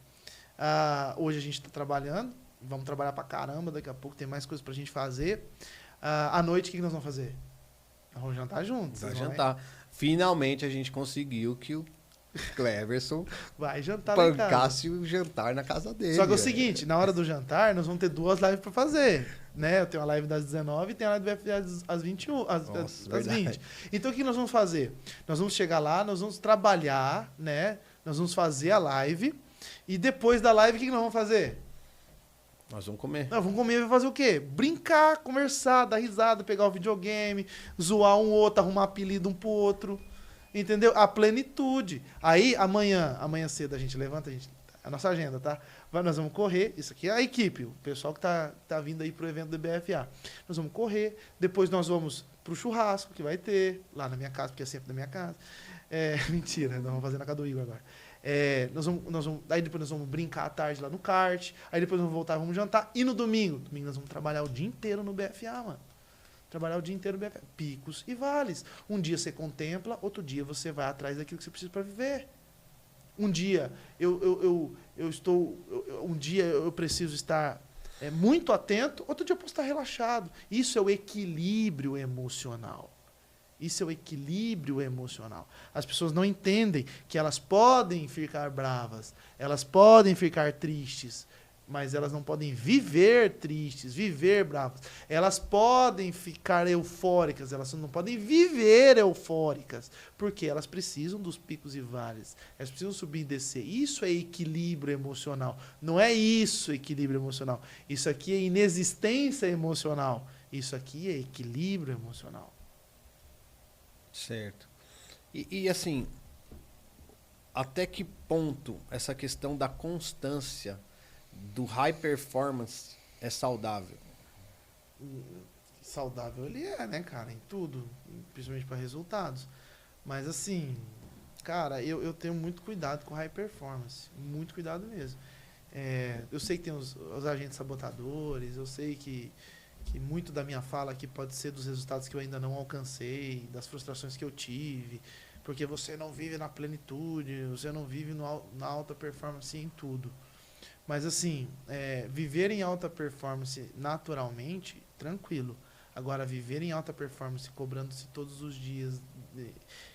Hoje a gente está trabalhando, vamos trabalhar pra caramba, daqui a pouco tem mais coisas pra gente fazer. À noite, o que nós vamos fazer? Nós vamos jantar juntos. Vai jantar. Finalmente a gente conseguiu que o Cleverson vai jantar lá em casa. Pancasse o jantar na casa dele. Só que é o seguinte, na hora do jantar, nós vamos ter 2 lives pra fazer. Né? Eu tenho a live das 19 e tenho a live do BFA às 21, às 20. Então o que nós vamos fazer? Nós vamos chegar lá, nós vamos trabalhar, né? Nós vamos fazer a live. E depois da live, o que nós vamos fazer? Nós vamos comer. Nós vamos comer e fazer o quê? Brincar, conversar, dar risada, pegar o videogame, zoar um outro, arrumar apelido um pro outro. Entendeu? A plenitude. Aí, amanhã cedo a gente levanta, a nossa agenda, tá? Nós vamos correr, isso aqui é a equipe, o pessoal que tá vindo aí pro evento do BFA. Nós vamos correr, depois nós vamos pro churrasco, que vai ter, lá na minha casa, porque é sempre na minha casa. Mentira, nós vamos fazer na casa do Igor agora. Aí depois nós vamos brincar à tarde lá no kart, aí depois nós vamos voltar, vamos jantar, e no domingo nós vamos trabalhar o dia inteiro no BFA, mano. Trabalhar o dia inteiro no BFA. Picos e vales. Um dia você contempla, outro dia você vai atrás daquilo que você precisa para viver. Um dia eu preciso estar muito atento, outro dia eu posso estar relaxado. Isso é o equilíbrio emocional. Isso é o equilíbrio emocional. As pessoas não entendem que elas podem ficar bravas, elas podem ficar tristes, mas elas não podem viver tristes, viver bravas. Elas podem ficar eufóricas, elas não podem viver eufóricas, porque elas precisam dos picos e vales. Elas precisam subir e descer. Isso é equilíbrio emocional. Não é isso equilíbrio emocional. Isso aqui é inexistência emocional. Isso aqui é equilíbrio emocional. Certo. E assim, até que ponto essa questão da constância do high performance é saudável? Saudável ele é, né, cara? Em tudo, principalmente para resultados. Mas assim, cara, eu tenho muito cuidado com high performance. Muito cuidado mesmo. Eu sei que tem os agentes sabotadores, eu sei que muito da minha fala aqui pode ser dos resultados que eu ainda não alcancei, das frustrações que eu tive, porque você não vive na plenitude, você não vive na alta performance em tudo. Mas assim, viver em alta performance naturalmente, tranquilo. Agora, viver em alta performance, cobrando-se todos os dias,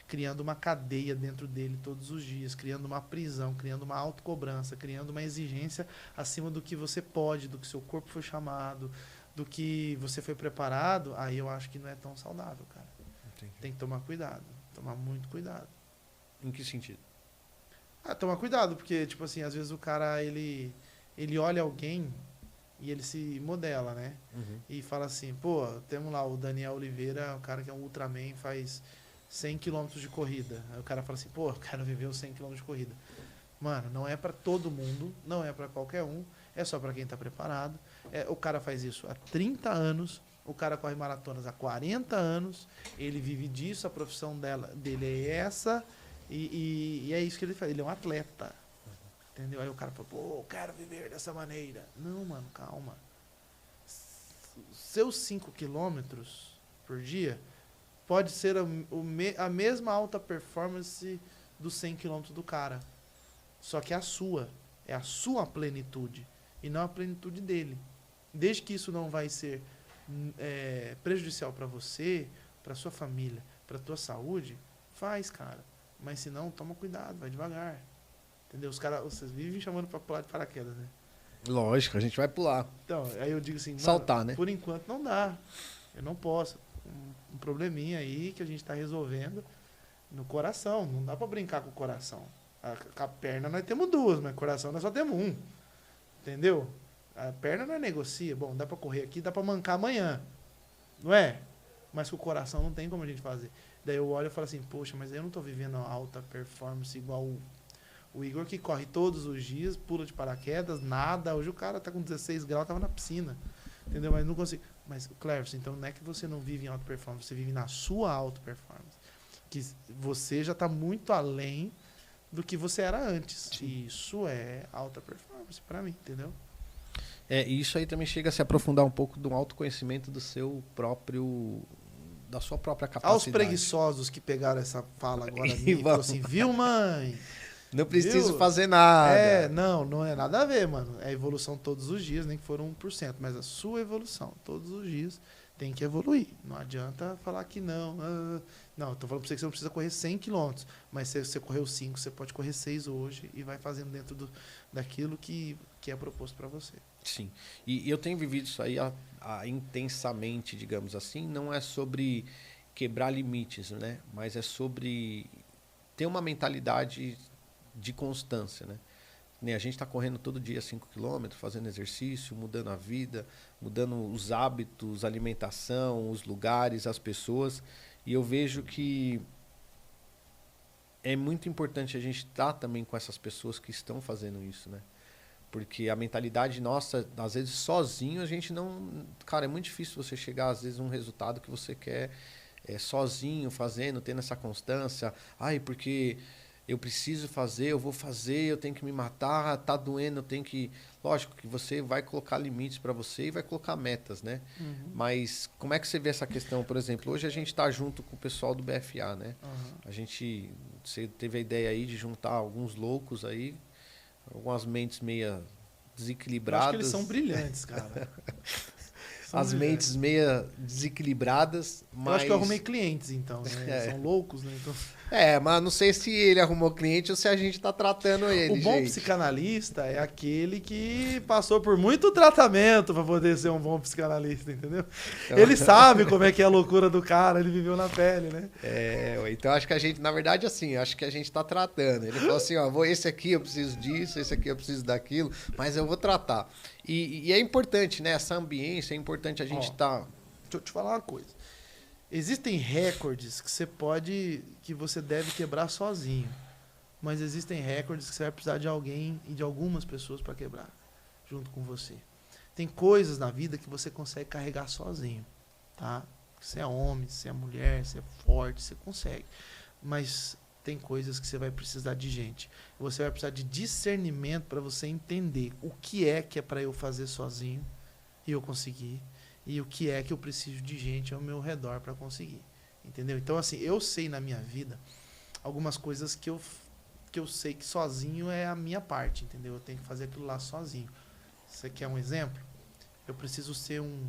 criando uma cadeia dentro dele todos os dias, criando uma prisão, criando uma autocobrança, criando uma exigência acima do que você pode, do que seu corpo foi chamado, do que você foi preparado, aí eu acho que não é tão saudável, cara. Entendi. Tem que tomar cuidado, tomar muito cuidado. Em que sentido? Tomar cuidado, porque, tipo assim, às vezes o cara, ele olha alguém e ele se modela, né? Uhum. E fala assim, pô, temos lá o Daniel Oliveira, o cara que é um Ultraman, faz 100 km de corrida. Aí o cara fala assim, pô, eu quero viver os 100 km de corrida. Mano, não é pra todo mundo, não é pra qualquer um, é só pra quem tá preparado. O cara faz isso há 30 anos, o cara corre maratonas há 40 anos, ele vive disso, a profissão dele é essa, e é isso que ele faz, ele é um atleta. Entendeu? Aí o cara fala, pô, eu quero viver dessa maneira. Não, mano, calma. Seus 5 quilômetros por dia pode ser a mesma alta performance dos 100 quilômetros do cara. Só que é a sua. É a sua plenitude. E não a plenitude dele. Desde que isso não vai ser prejudicial para você, para sua família, para tua saúde, faz, cara. Mas se não, toma cuidado, vai devagar. Entendeu? Os caras, vocês vivem chamando pra pular de paraquedas, né? Lógico, a gente vai pular. Então, aí eu digo assim, Saltar, né? Por enquanto não dá. Eu não posso. Um probleminha aí que a gente tá resolvendo no coração. Não dá pra brincar com o coração. A perna nós temos duas, mas coração nós só temos um. Entendeu? A perna nós negocia. Bom, dá pra correr aqui, dá pra mancar amanhã. Não é? Mas com o coração não tem como a gente fazer. Daí eu olho e falo assim, poxa, mas eu não tô vivendo alta performance igual o Igor, que corre todos os dias, pula de paraquedas, nada. Hoje o cara tá com 16 graus, tava na piscina. Entendeu? Mas não consigo. Mas, Cleverson, então não é que você não vive em alta performance, você vive na sua alta performance. Que você já tá muito além do que você era antes. Sim. Isso é alta performance pra mim, entendeu? E isso aí também chega a se aprofundar um pouco do autoconhecimento do seu próprio... da sua própria capacidade. Aos preguiçosos que pegaram essa fala agora minha e falaram assim, viu, mãe? Não preciso fazer nada. Não é nada a ver, mano. É evolução todos os dias, nem que for 1%. Mas a sua evolução, todos os dias, tem que evoluir. Não adianta falar que não. Não, eu tô falando pra você que você não precisa correr 100 km. Mas se você correu 5, você pode correr 6 hoje e vai fazendo dentro daquilo que é proposto para você. Sim. E eu tenho vivido isso aí intensamente, digamos assim. Não é sobre quebrar limites, né? Mas é sobre ter uma mentalidade de constância, né? A gente está correndo todo dia 5 km, fazendo exercício, mudando a vida, mudando os hábitos, a alimentação, os lugares, as pessoas. E eu vejo que é muito importante a gente estar também com essas pessoas que estão fazendo isso, né? Porque a mentalidade nossa, às vezes sozinho, a gente não... Cara, é muito difícil você chegar, às vezes, a um resultado que você quer sozinho, fazendo, tendo essa constância. Porque... eu preciso fazer, eu vou fazer, eu tenho que me matar, tá doendo, eu tenho que... Lógico que você vai colocar limites para você e vai colocar metas, né? Uhum. Mas como é que você vê essa questão? Por exemplo, hoje a gente está junto com o pessoal do BFA, né? Uhum. Você teve a ideia aí de juntar alguns loucos aí, algumas mentes meia desequilibradas. Eu acho que eles são brilhantes, cara. As mentes meia desequilibradas, mas... Eu acho que eu arrumei clientes, então, né? São loucos, né? Então... mas não sei se ele arrumou cliente ou se a gente tá tratando ele, O bom psicanalista é aquele que passou por muito tratamento para poder ser um bom psicanalista, entendeu? Ele sabe como é que é a loucura do cara, ele viveu na pele, né? Então acho que a gente, na verdade, assim, acho que a gente tá tratando. Ele falou assim, esse aqui eu preciso disso, esse aqui eu preciso daquilo, mas eu vou tratar. E é importante, né? Essa ambiência, é importante a gente Deixa eu te falar uma coisa. Existem recordes que você deve quebrar sozinho. Mas existem recordes que você vai precisar de alguém e de algumas pessoas para quebrar, junto com você. Tem coisas na vida que você consegue carregar sozinho, tá? Você é homem, você é mulher, você é forte, você consegue. Mas tem coisas que você vai precisar de gente. Você vai precisar de discernimento para você entender o que é para eu fazer sozinho e eu conseguir. E o que é que eu preciso de gente ao meu redor para conseguir. Entendeu? Então, assim, eu sei na minha vida algumas coisas que eu sei que sozinho é a minha parte, entendeu? Eu tenho que fazer aquilo lá sozinho. Você quer um exemplo? Eu preciso ser um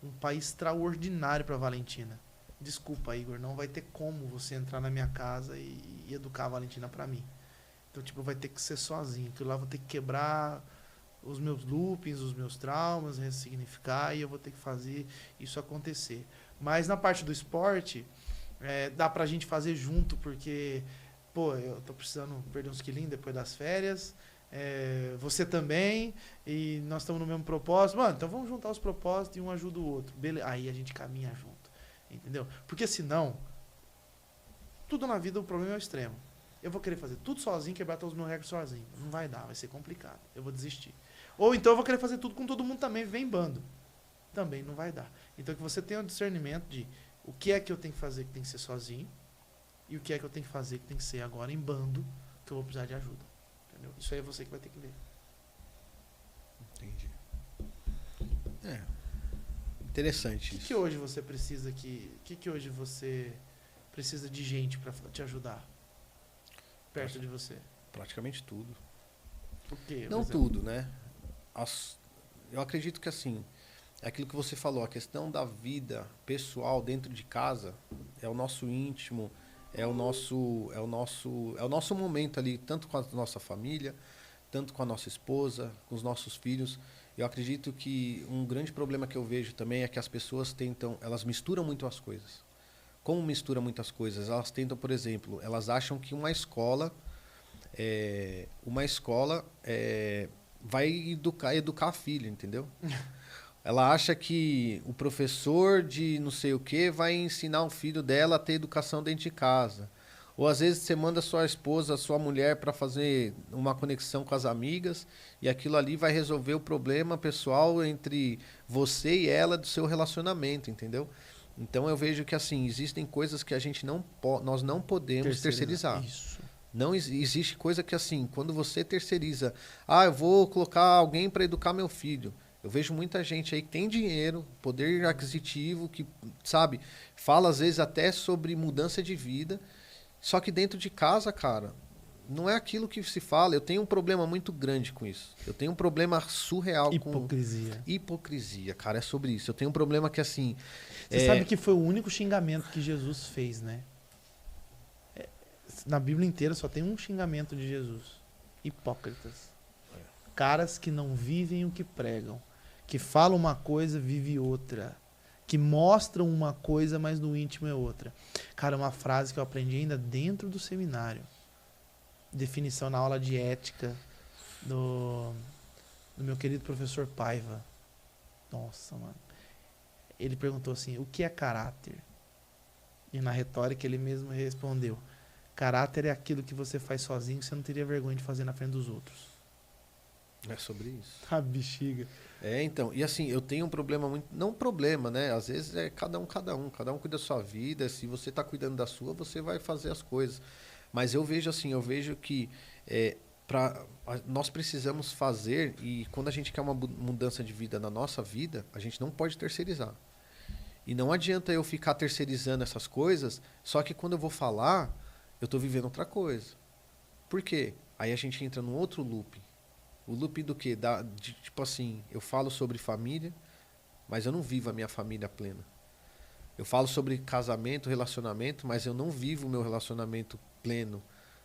um pai extraordinário para Valentina. Desculpa, Igor, não vai ter como você entrar na minha casa e educar a Valentina para mim. Então, tipo, vai ter que ser sozinho. Então, lá eu vou ter que quebrar os meus loopings, os meus traumas, ressignificar, e eu vou ter que fazer isso acontecer. Mas na parte do esporte, dá pra gente fazer junto, porque, pô, eu tô precisando perder uns quilinhos depois das férias, você também, e nós estamos no mesmo propósito. Mano, então vamos juntar os propósitos e um ajuda o outro. Beleza. Aí a gente caminha junto, entendeu? Porque senão, tudo na vida o problema é o extremo. Eu vou querer fazer tudo sozinho, quebrar todos os meus recordes sozinho. Não vai dar, vai ser complicado. Eu vou desistir. Ou então eu vou querer fazer tudo com todo mundo também, vem em bando. Também não vai dar. Então que você tenha um discernimento de o que é que eu tenho que fazer que tem que ser sozinho e o que é que eu tenho que fazer que tem que ser agora em bando, que eu vou precisar de ajuda. Entendeu? Isso aí é você que vai ter que ver. Entendi. Interessante O isso. que hoje você precisa que hoje você precisa de gente para te ajudar? Perto de você. Praticamente tudo. O quê? Não tudo, né? Eu acredito que assim, é aquilo que você falou, a questão da vida pessoal dentro de casa é o nosso íntimo, é o nosso momento ali, tanto com a nossa família, tanto com a nossa esposa, com os nossos filhos. Eu acredito que um grande problema que eu vejo também é que as pessoas elas misturam muito as coisas. Como mistura muitas coisas? Elas tentam, por exemplo, elas acham que uma escola vai educar a filha, entendeu? Ela acha que o professor de não sei o que vai ensinar o filho dela a ter educação dentro de casa. Ou às vezes você manda sua esposa, sua mulher para fazer uma conexão com as amigas e aquilo ali vai resolver o problema pessoal entre você e ela do seu relacionamento, entendeu? Então eu vejo que assim, existem coisas que nós não podemos terceirizar. Isso. Não existe coisa que assim, quando você terceiriza, eu vou colocar alguém para educar meu filho. Eu vejo muita gente aí que tem dinheiro, poder aquisitivo, que, sabe, fala às vezes até sobre mudança de vida, só que dentro de casa, cara, não é aquilo que se fala. Eu tenho um problema muito grande com isso. Eu tenho um problema surreal com hipocrisia, cara, é sobre isso. Eu tenho um problema que assim... Você sabe que foi o único xingamento que Jesus fez, né? Na Bíblia inteira só tem um xingamento de Jesus. Hipócritas. Caras que não vivem o que pregam. Que falam uma coisa, vive outra. Que mostram uma coisa, mas no íntimo é outra. Cara, uma frase que eu aprendi ainda dentro do seminário. Definição na aula de ética do meu querido professor Paiva. Nossa, mano. Ele perguntou assim, o que é caráter? E na retórica ele mesmo respondeu, caráter é aquilo que você faz sozinho que você não teria vergonha de fazer na frente dos outros. É sobre isso. A bexiga. Então, e assim, eu tenho um problema muito... Não problema, né? Às vezes é cada um cuida da sua vida, se você tá cuidando da sua, você vai fazer as coisas. Mas eu vejo assim, que nós precisamos fazer, e quando a gente quer uma mudança de vida na nossa vida, a gente não pode terceirizar. E não adianta eu ficar terceirizando essas coisas, só que quando eu vou falar, eu tô vivendo outra coisa. Por quê? Aí a gente entra num outro loop. O loop do quê? Tipo assim, eu falo sobre família, mas eu não vivo a minha família plena. Eu falo sobre casamento, relacionamento, mas eu não vivo o meu relacionamento pleno.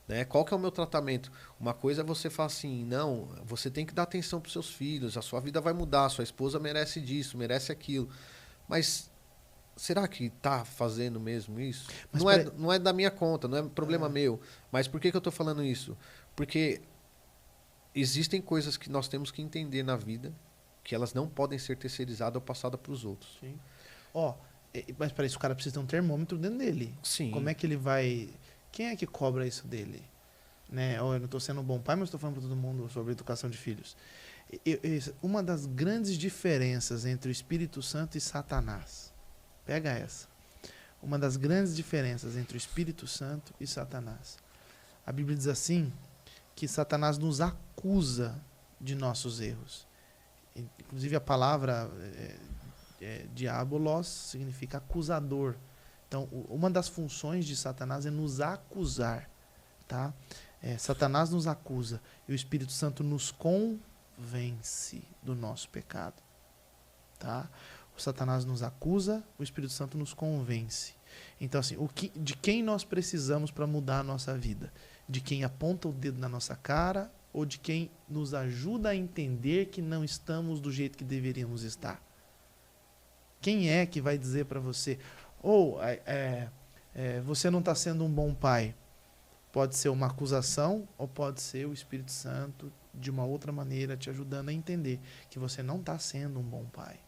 Né? Qual que é o meu tratamento? Uma coisa é você falar assim, não, você tem que dar atenção para os seus filhos, a sua vida vai mudar, a sua esposa merece disso, merece aquilo. Mas será que está fazendo mesmo isso? Não é da minha conta, não é problema meu. Mas por que eu estou falando isso? Porque existem coisas que nós temos que entender na vida que elas não podem ser terceirizadas ou passadas para os outros. Sim. Mas para isso o cara precisa ter um termômetro dentro dele. Sim. Como é que ele vai... Quem é que cobra isso dele? Né? Eu não estou sendo um bom pai, mas estou falando para todo mundo sobre educação de filhos. Uma das grandes diferenças entre o Espírito Santo e Satanás. Pega essa. Uma das grandes diferenças entre o Espírito Santo e Satanás. A Bíblia diz assim, que Satanás nos acusa de nossos erros. Inclusive a palavra diabolos significa acusador. Então, uma das funções de Satanás é nos acusar. Tá? Satanás nos acusa e o Espírito Santo nos convence do nosso pecado. Tá? O Satanás nos acusa, o Espírito Santo nos convence. Então, assim, de quem nós precisamos para mudar a nossa vida? De quem aponta o dedo na nossa cara ou de quem nos ajuda a entender que não estamos do jeito que deveríamos estar? Quem é que vai dizer para você, você não está sendo um bom pai? Pode ser uma acusação ou pode ser o Espírito Santo, de uma outra maneira, te ajudando a entender que você não está sendo um bom pai.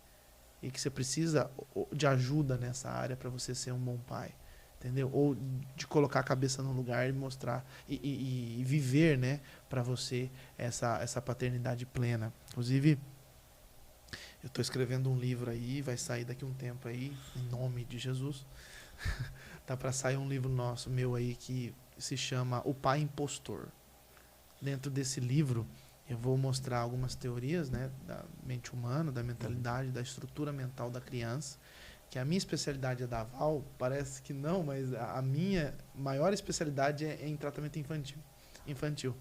E que você precisa de ajuda nessa área para você ser um bom pai. Entendeu? Ou de colocar a cabeça no lugar e mostrar e viver, né, para você essa paternidade plena. Inclusive, eu estou escrevendo um livro aí, vai sair daqui a um tempo aí, em nome de Jesus. Tá para sair um livro meu aí que se chama O Pai Impostor. Dentro desse livro, eu vou mostrar algumas teorias, né, da mente humana, da mentalidade, da estrutura mental da criança, que a minha especialidade é da Val, parece que não, mas a minha maior especialidade é em tratamento infantil.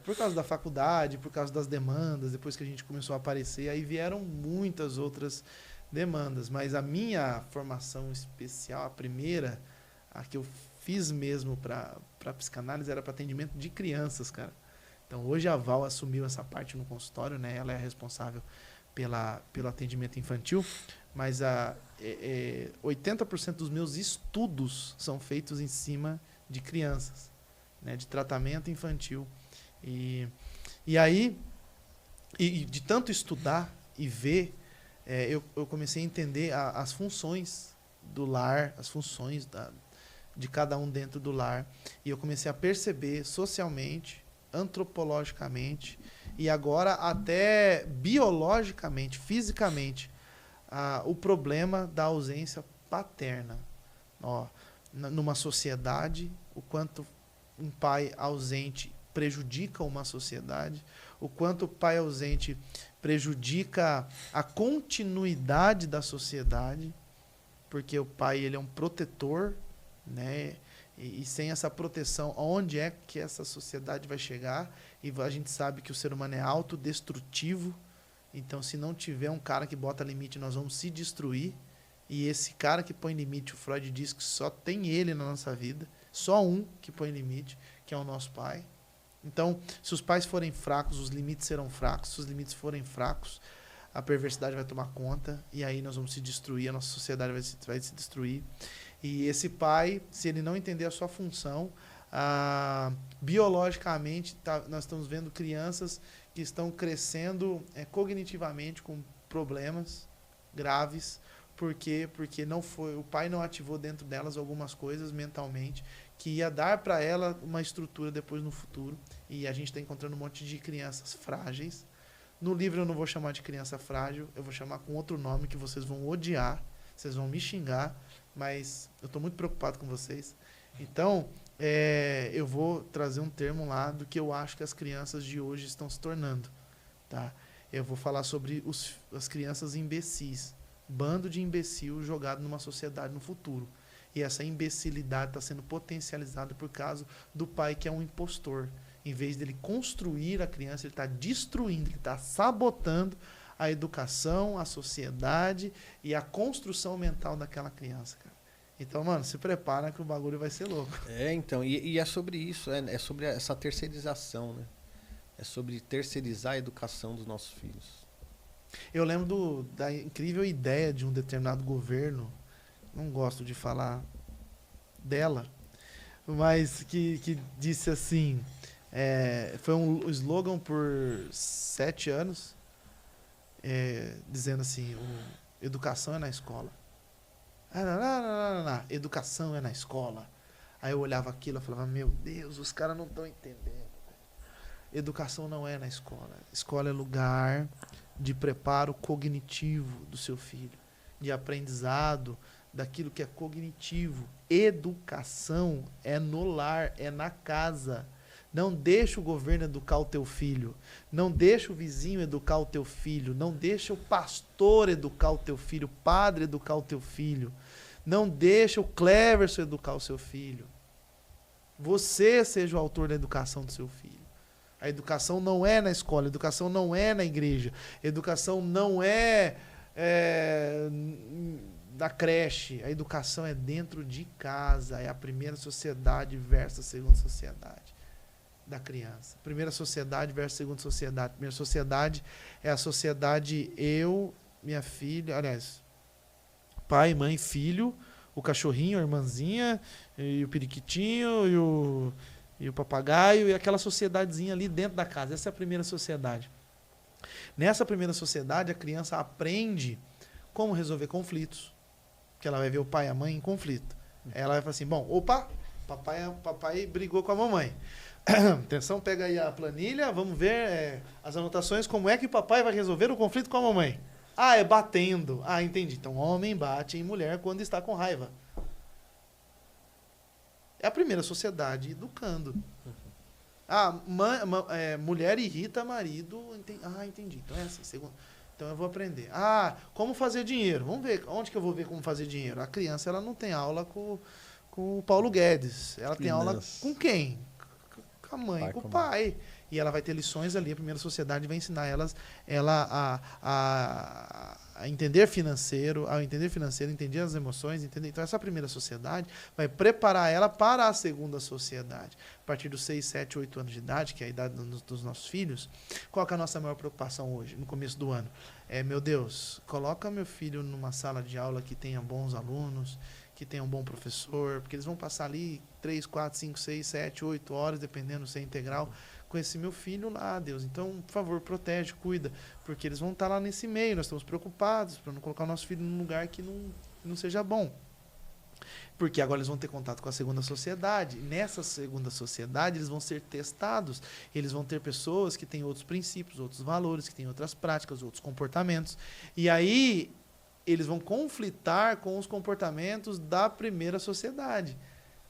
Por causa da faculdade, por causa das demandas, depois que a gente começou a aparecer, aí vieram muitas outras demandas, mas a minha formação especial, a primeira, a que eu fiz mesmo para psicanálise, era para atendimento de crianças, cara. Então hoje a Val assumiu essa parte no consultório, né? Ela é responsável pelo atendimento infantil, mas 80% dos meus estudos são feitos em cima de crianças, né? De tratamento infantil. E aí, de tanto estudar e ver, eu comecei a entender as funções do lar, as funções de cada um dentro do lar. E eu comecei a perceber socialmente, antropologicamente e agora até biologicamente, fisicamente, o problema da ausência paterna. Numa sociedade, o quanto um pai ausente prejudica uma sociedade, o quanto o pai ausente prejudica a continuidade da sociedade, porque o pai ele é um protetor, né? E sem essa proteção, onde é que essa sociedade vai chegar? E a gente sabe que o ser humano é autodestrutivo, então se não tiver um cara que bota limite, nós vamos se destruir. E esse cara que põe limite, o Freud diz que só tem ele na nossa vida, só um que põe limite, que é o nosso pai. Então, se os pais forem fracos, os limites serão fracos. Se os limites forem fracos, a perversidade vai tomar conta, e aí nós vamos se destruir, a nossa sociedade vai se destruir. E esse pai, se ele não entender a sua função, biologicamente, nós estamos vendo crianças que estão crescendo cognitivamente com problemas graves. Por quê? Porque o pai não ativou dentro delas algumas coisas mentalmente que ia dar para ela uma estrutura depois no futuro. E a gente está encontrando um monte de crianças frágeis. No livro eu não vou chamar de criança frágil, eu vou chamar com outro nome que vocês vão odiar, vocês vão me xingar, mas eu estou muito preocupado com vocês. Então, eu vou trazer um termo lá do que eu acho que as crianças de hoje estão se tornando. Tá? Eu vou falar sobre as crianças imbecis. Bando de imbecil jogado numa sociedade no futuro. E essa imbecilidade está sendo potencializada por causa do pai que é um impostor. Em vez dele construir a criança, ele está destruindo, ele está sabotando a educação, a sociedade e a construção mental daquela criança, cara. Então, mano, se prepara que o bagulho vai ser louco. Então, e é sobre isso, é sobre essa terceirização, né? É sobre terceirizar a educação dos nossos filhos. Eu lembro da incrível ideia de um determinado governo, não gosto de falar dela, mas que disse assim, foi um slogan por 7 anos, dizendo assim, educação é na escola. Educação é na escola. Aí eu olhava aquilo e falava, meu Deus, os caras não estão entendendo. Educação não é na escola. Escola é lugar de preparo cognitivo do seu filho, de aprendizado daquilo que é cognitivo. Educação é no lar, é na casa. Não deixa o governo educar o teu filho. Não deixa o vizinho educar o teu filho. Não deixa o pastor educar o teu filho, o padre educar o teu filho. Não deixa o Cleverson educar o seu filho. Você seja o autor da educação do seu filho. A educação não é na escola, a educação não é na igreja, a educação não é da creche, a educação é dentro de casa, é a primeira sociedade versus a segunda sociedade da criança. Primeira sociedade versus a segunda sociedade. Primeira sociedade é a sociedade eu, minha filha, aliás, pai, mãe, filho, o cachorrinho, a irmãzinha, e o periquitinho, e o papagaio, e aquela sociedadezinha ali dentro da casa. Essa é a primeira sociedade. Nessa primeira sociedade, a criança aprende como resolver conflitos, que ela vai ver o pai e a mãe em conflito. Ela vai falar assim, bom, opa, papai brigou com a mamãe. Atenção, pega aí a planilha, vamos ver as anotações, como é que o papai vai resolver o conflito com a mamãe. Ah, é batendo. Ah, entendi. Então, homem bate em mulher quando está com raiva. É a primeira sociedade educando. Ah, mulher irrita marido. Entendi. Então, é assim, segunda. Então, eu vou aprender. Ah, como fazer dinheiro. Vamos ver. Onde que eu vou ver como fazer dinheiro? A criança, ela não tem aula com o Paulo Guedes. Ela tem aula com quem? Com a mãe, com o pai. E ela vai ter lições ali, a primeira sociedade vai ensinar ela a entender financeiro, entender as emoções, entender. Então, essa primeira sociedade vai preparar ela para a segunda sociedade. A partir dos 6, 7, 8 anos de idade, que é a idade dos nossos filhos, qual que é a nossa maior preocupação hoje, no começo do ano? Meu Deus, coloca meu filho numa sala de aula que tenha bons alunos, que tenha um bom professor, porque eles vão passar ali 3, 4, 5, 6, 7, 8 horas, dependendo se é integral, com esse meu filho lá, Deus. Então, por favor, protege, cuida, porque eles vão estar lá nesse meio, nós estamos preocupados para não colocar o nosso filho num lugar que não seja bom. Porque agora eles vão ter contato com a segunda sociedade. Nessa segunda sociedade, eles vão ser testados. Eles vão ter pessoas que têm outros princípios, outros valores, que têm outras práticas, outros comportamentos. E aí, eles vão conflitar com os comportamentos da primeira sociedade.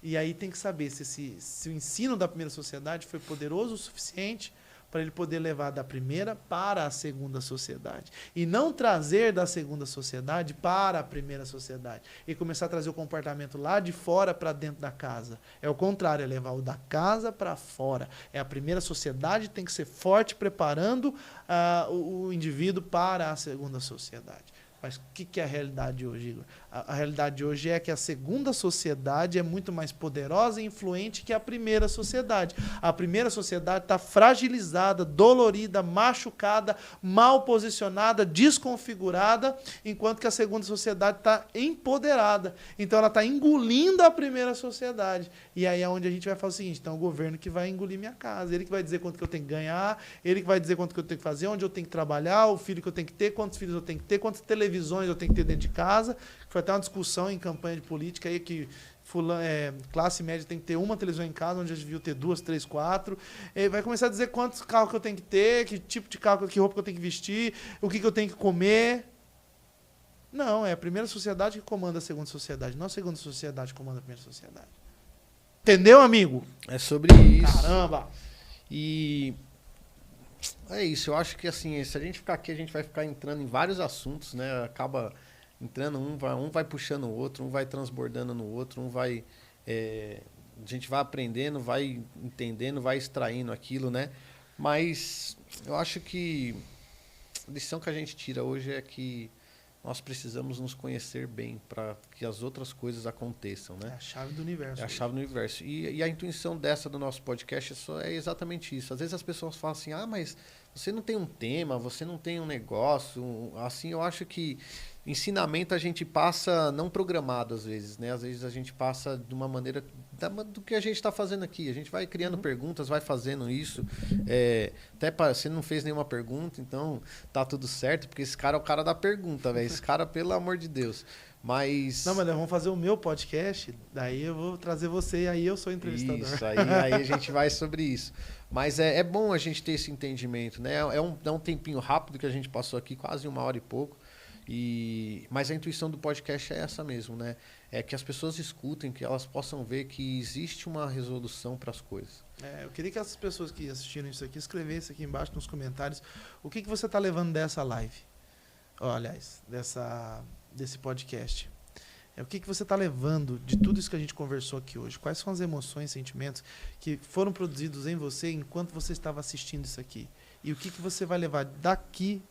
E aí tem que saber se o ensino da primeira sociedade foi poderoso o suficiente para ele poder levar da primeira para a segunda sociedade. E não trazer da segunda sociedade para a primeira sociedade. E começar a trazer o comportamento lá de fora para dentro da casa. É o contrário, é levar o da casa para fora. É a primeira sociedade tem que ser forte, preparando o indivíduo para a segunda sociedade. Mas o que é a realidade hoje, Igor? A realidade hoje é que a segunda sociedade é muito mais poderosa e influente que a primeira sociedade. A primeira sociedade está fragilizada, dolorida, machucada, mal posicionada, desconfigurada, enquanto que a segunda sociedade está empoderada. Então ela está engolindo a primeira sociedade. E aí é onde a gente vai falar o seguinte, então o governo que vai engolir minha casa, ele que vai dizer quanto que eu tenho que ganhar, ele que vai dizer quanto que eu tenho que fazer, onde eu tenho que trabalhar, o filho que eu tenho que ter, quantos filhos eu tenho que ter, quantas televisões eu tenho que ter dentro de casa. Foi até uma discussão em campanha de política aí que classe média tem que ter uma televisão em casa, onde a gente devia ter 2, 3, 4. Ele vai começar a dizer quantos carros que eu tenho que ter, que tipo de carro, que roupa que eu tenho que vestir, o que eu tenho que comer. Não, é a primeira sociedade que comanda a segunda sociedade, não a segunda sociedade que comanda a primeira sociedade. Entendeu, amigo? É sobre isso. Caramba! E é isso, eu acho que assim, se a gente ficar aqui, a gente vai ficar entrando em vários assuntos, né? Acaba entrando, um vai puxando o outro, um vai transbordando no outro, a gente vai aprendendo, vai entendendo, vai extraindo aquilo, né? Mas eu acho que a lição que a gente tira hoje é que nós precisamos nos conhecer bem para que as outras coisas aconteçam, né? É a chave do universo. É a chave do universo. E a intuição dessa do nosso podcast é exatamente isso. Às vezes as pessoas falam assim, mas você não tem um tema, você não tem um negócio. Assim, eu acho que ensinamento a gente passa não programado às vezes, né? Às vezes a gente passa de uma maneira do que a gente está fazendo aqui. A gente vai criando perguntas, vai fazendo isso. Até você não fez nenhuma pergunta, então tá tudo certo, porque esse cara é o cara da pergunta, velho. Esse cara, pelo amor de Deus. Mas vamos fazer o meu podcast, daí eu vou trazer você e aí eu sou entrevistador. Isso, aí a gente vai sobre isso. Mas é bom a gente ter esse entendimento, né? É um tempinho rápido que a gente passou aqui, quase 1 hora e pouco. Mas a intuição do podcast é essa mesmo, né? É que as pessoas escutem, que elas possam ver que existe uma resolução para as coisas. Eu queria que essas pessoas que assistiram isso aqui escrevessem aqui embaixo nos comentários o que você está levando dessa live. Aliás, desse podcast. O que você está levando de tudo isso que a gente conversou aqui hoje? Quais são as emoções, sentimentos que foram produzidos em você enquanto você estava assistindo isso aqui? E o que você vai levar daqui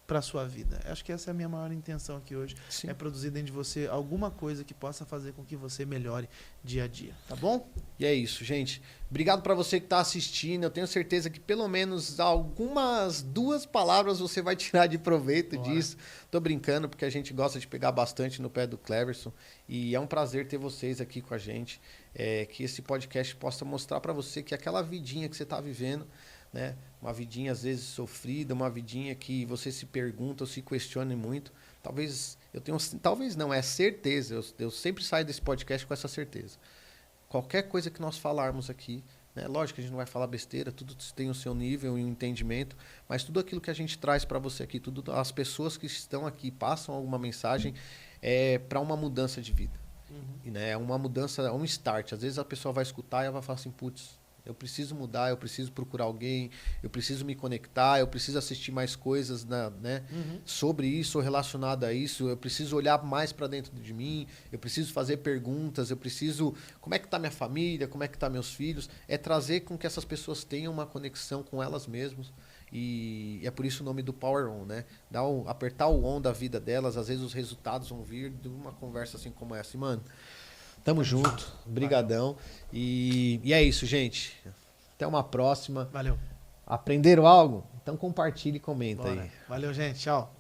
para sua vida. Acho que essa é a minha maior intenção aqui hoje. Sim. É produzir dentro de você alguma coisa que possa fazer com que você melhore dia a dia. Tá bom? E é isso, gente. Obrigado para você que está assistindo. Eu tenho certeza que pelo menos algumas 2 palavras você vai tirar de proveito disso. Tô brincando porque a gente gosta de pegar bastante no pé do Cleverson. E é um prazer ter vocês aqui com a gente. Que esse podcast possa mostrar para você que aquela vidinha que você está vivendo, né? Uma vidinha às vezes sofrida, uma vidinha que você se pergunta ou se questione muito. Talvez não, é certeza. Eu sempre saio desse podcast com essa certeza. Qualquer coisa que nós falarmos aqui, né? Lógico que a gente não vai falar besteira, tudo tem o seu nível e o entendimento, mas tudo aquilo que a gente traz para você aqui, tudo as pessoas que estão aqui passam alguma mensagem para uma mudança de vida. E, né, uma mudança, um start. Às vezes a pessoa vai escutar e ela vai falar assim, putz, eu preciso mudar, eu preciso procurar alguém, eu preciso me conectar, eu preciso assistir mais coisas sobre isso, relacionado a isso, eu preciso olhar mais para dentro de mim, eu preciso fazer perguntas, eu preciso... Como é que está minha família, como é que estão meus filhos? É trazer com que essas pessoas tenham uma conexão com elas mesmas. E é por isso o nome do Power On, né? Apertar o on da vida delas, às vezes os resultados vão vir de uma conversa assim como essa. E, mano, tamo junto, brigadão. E é isso, gente. Até uma próxima. Valeu. Aprenderam algo? Então compartilhe e comenta aí. Valeu, gente. Tchau.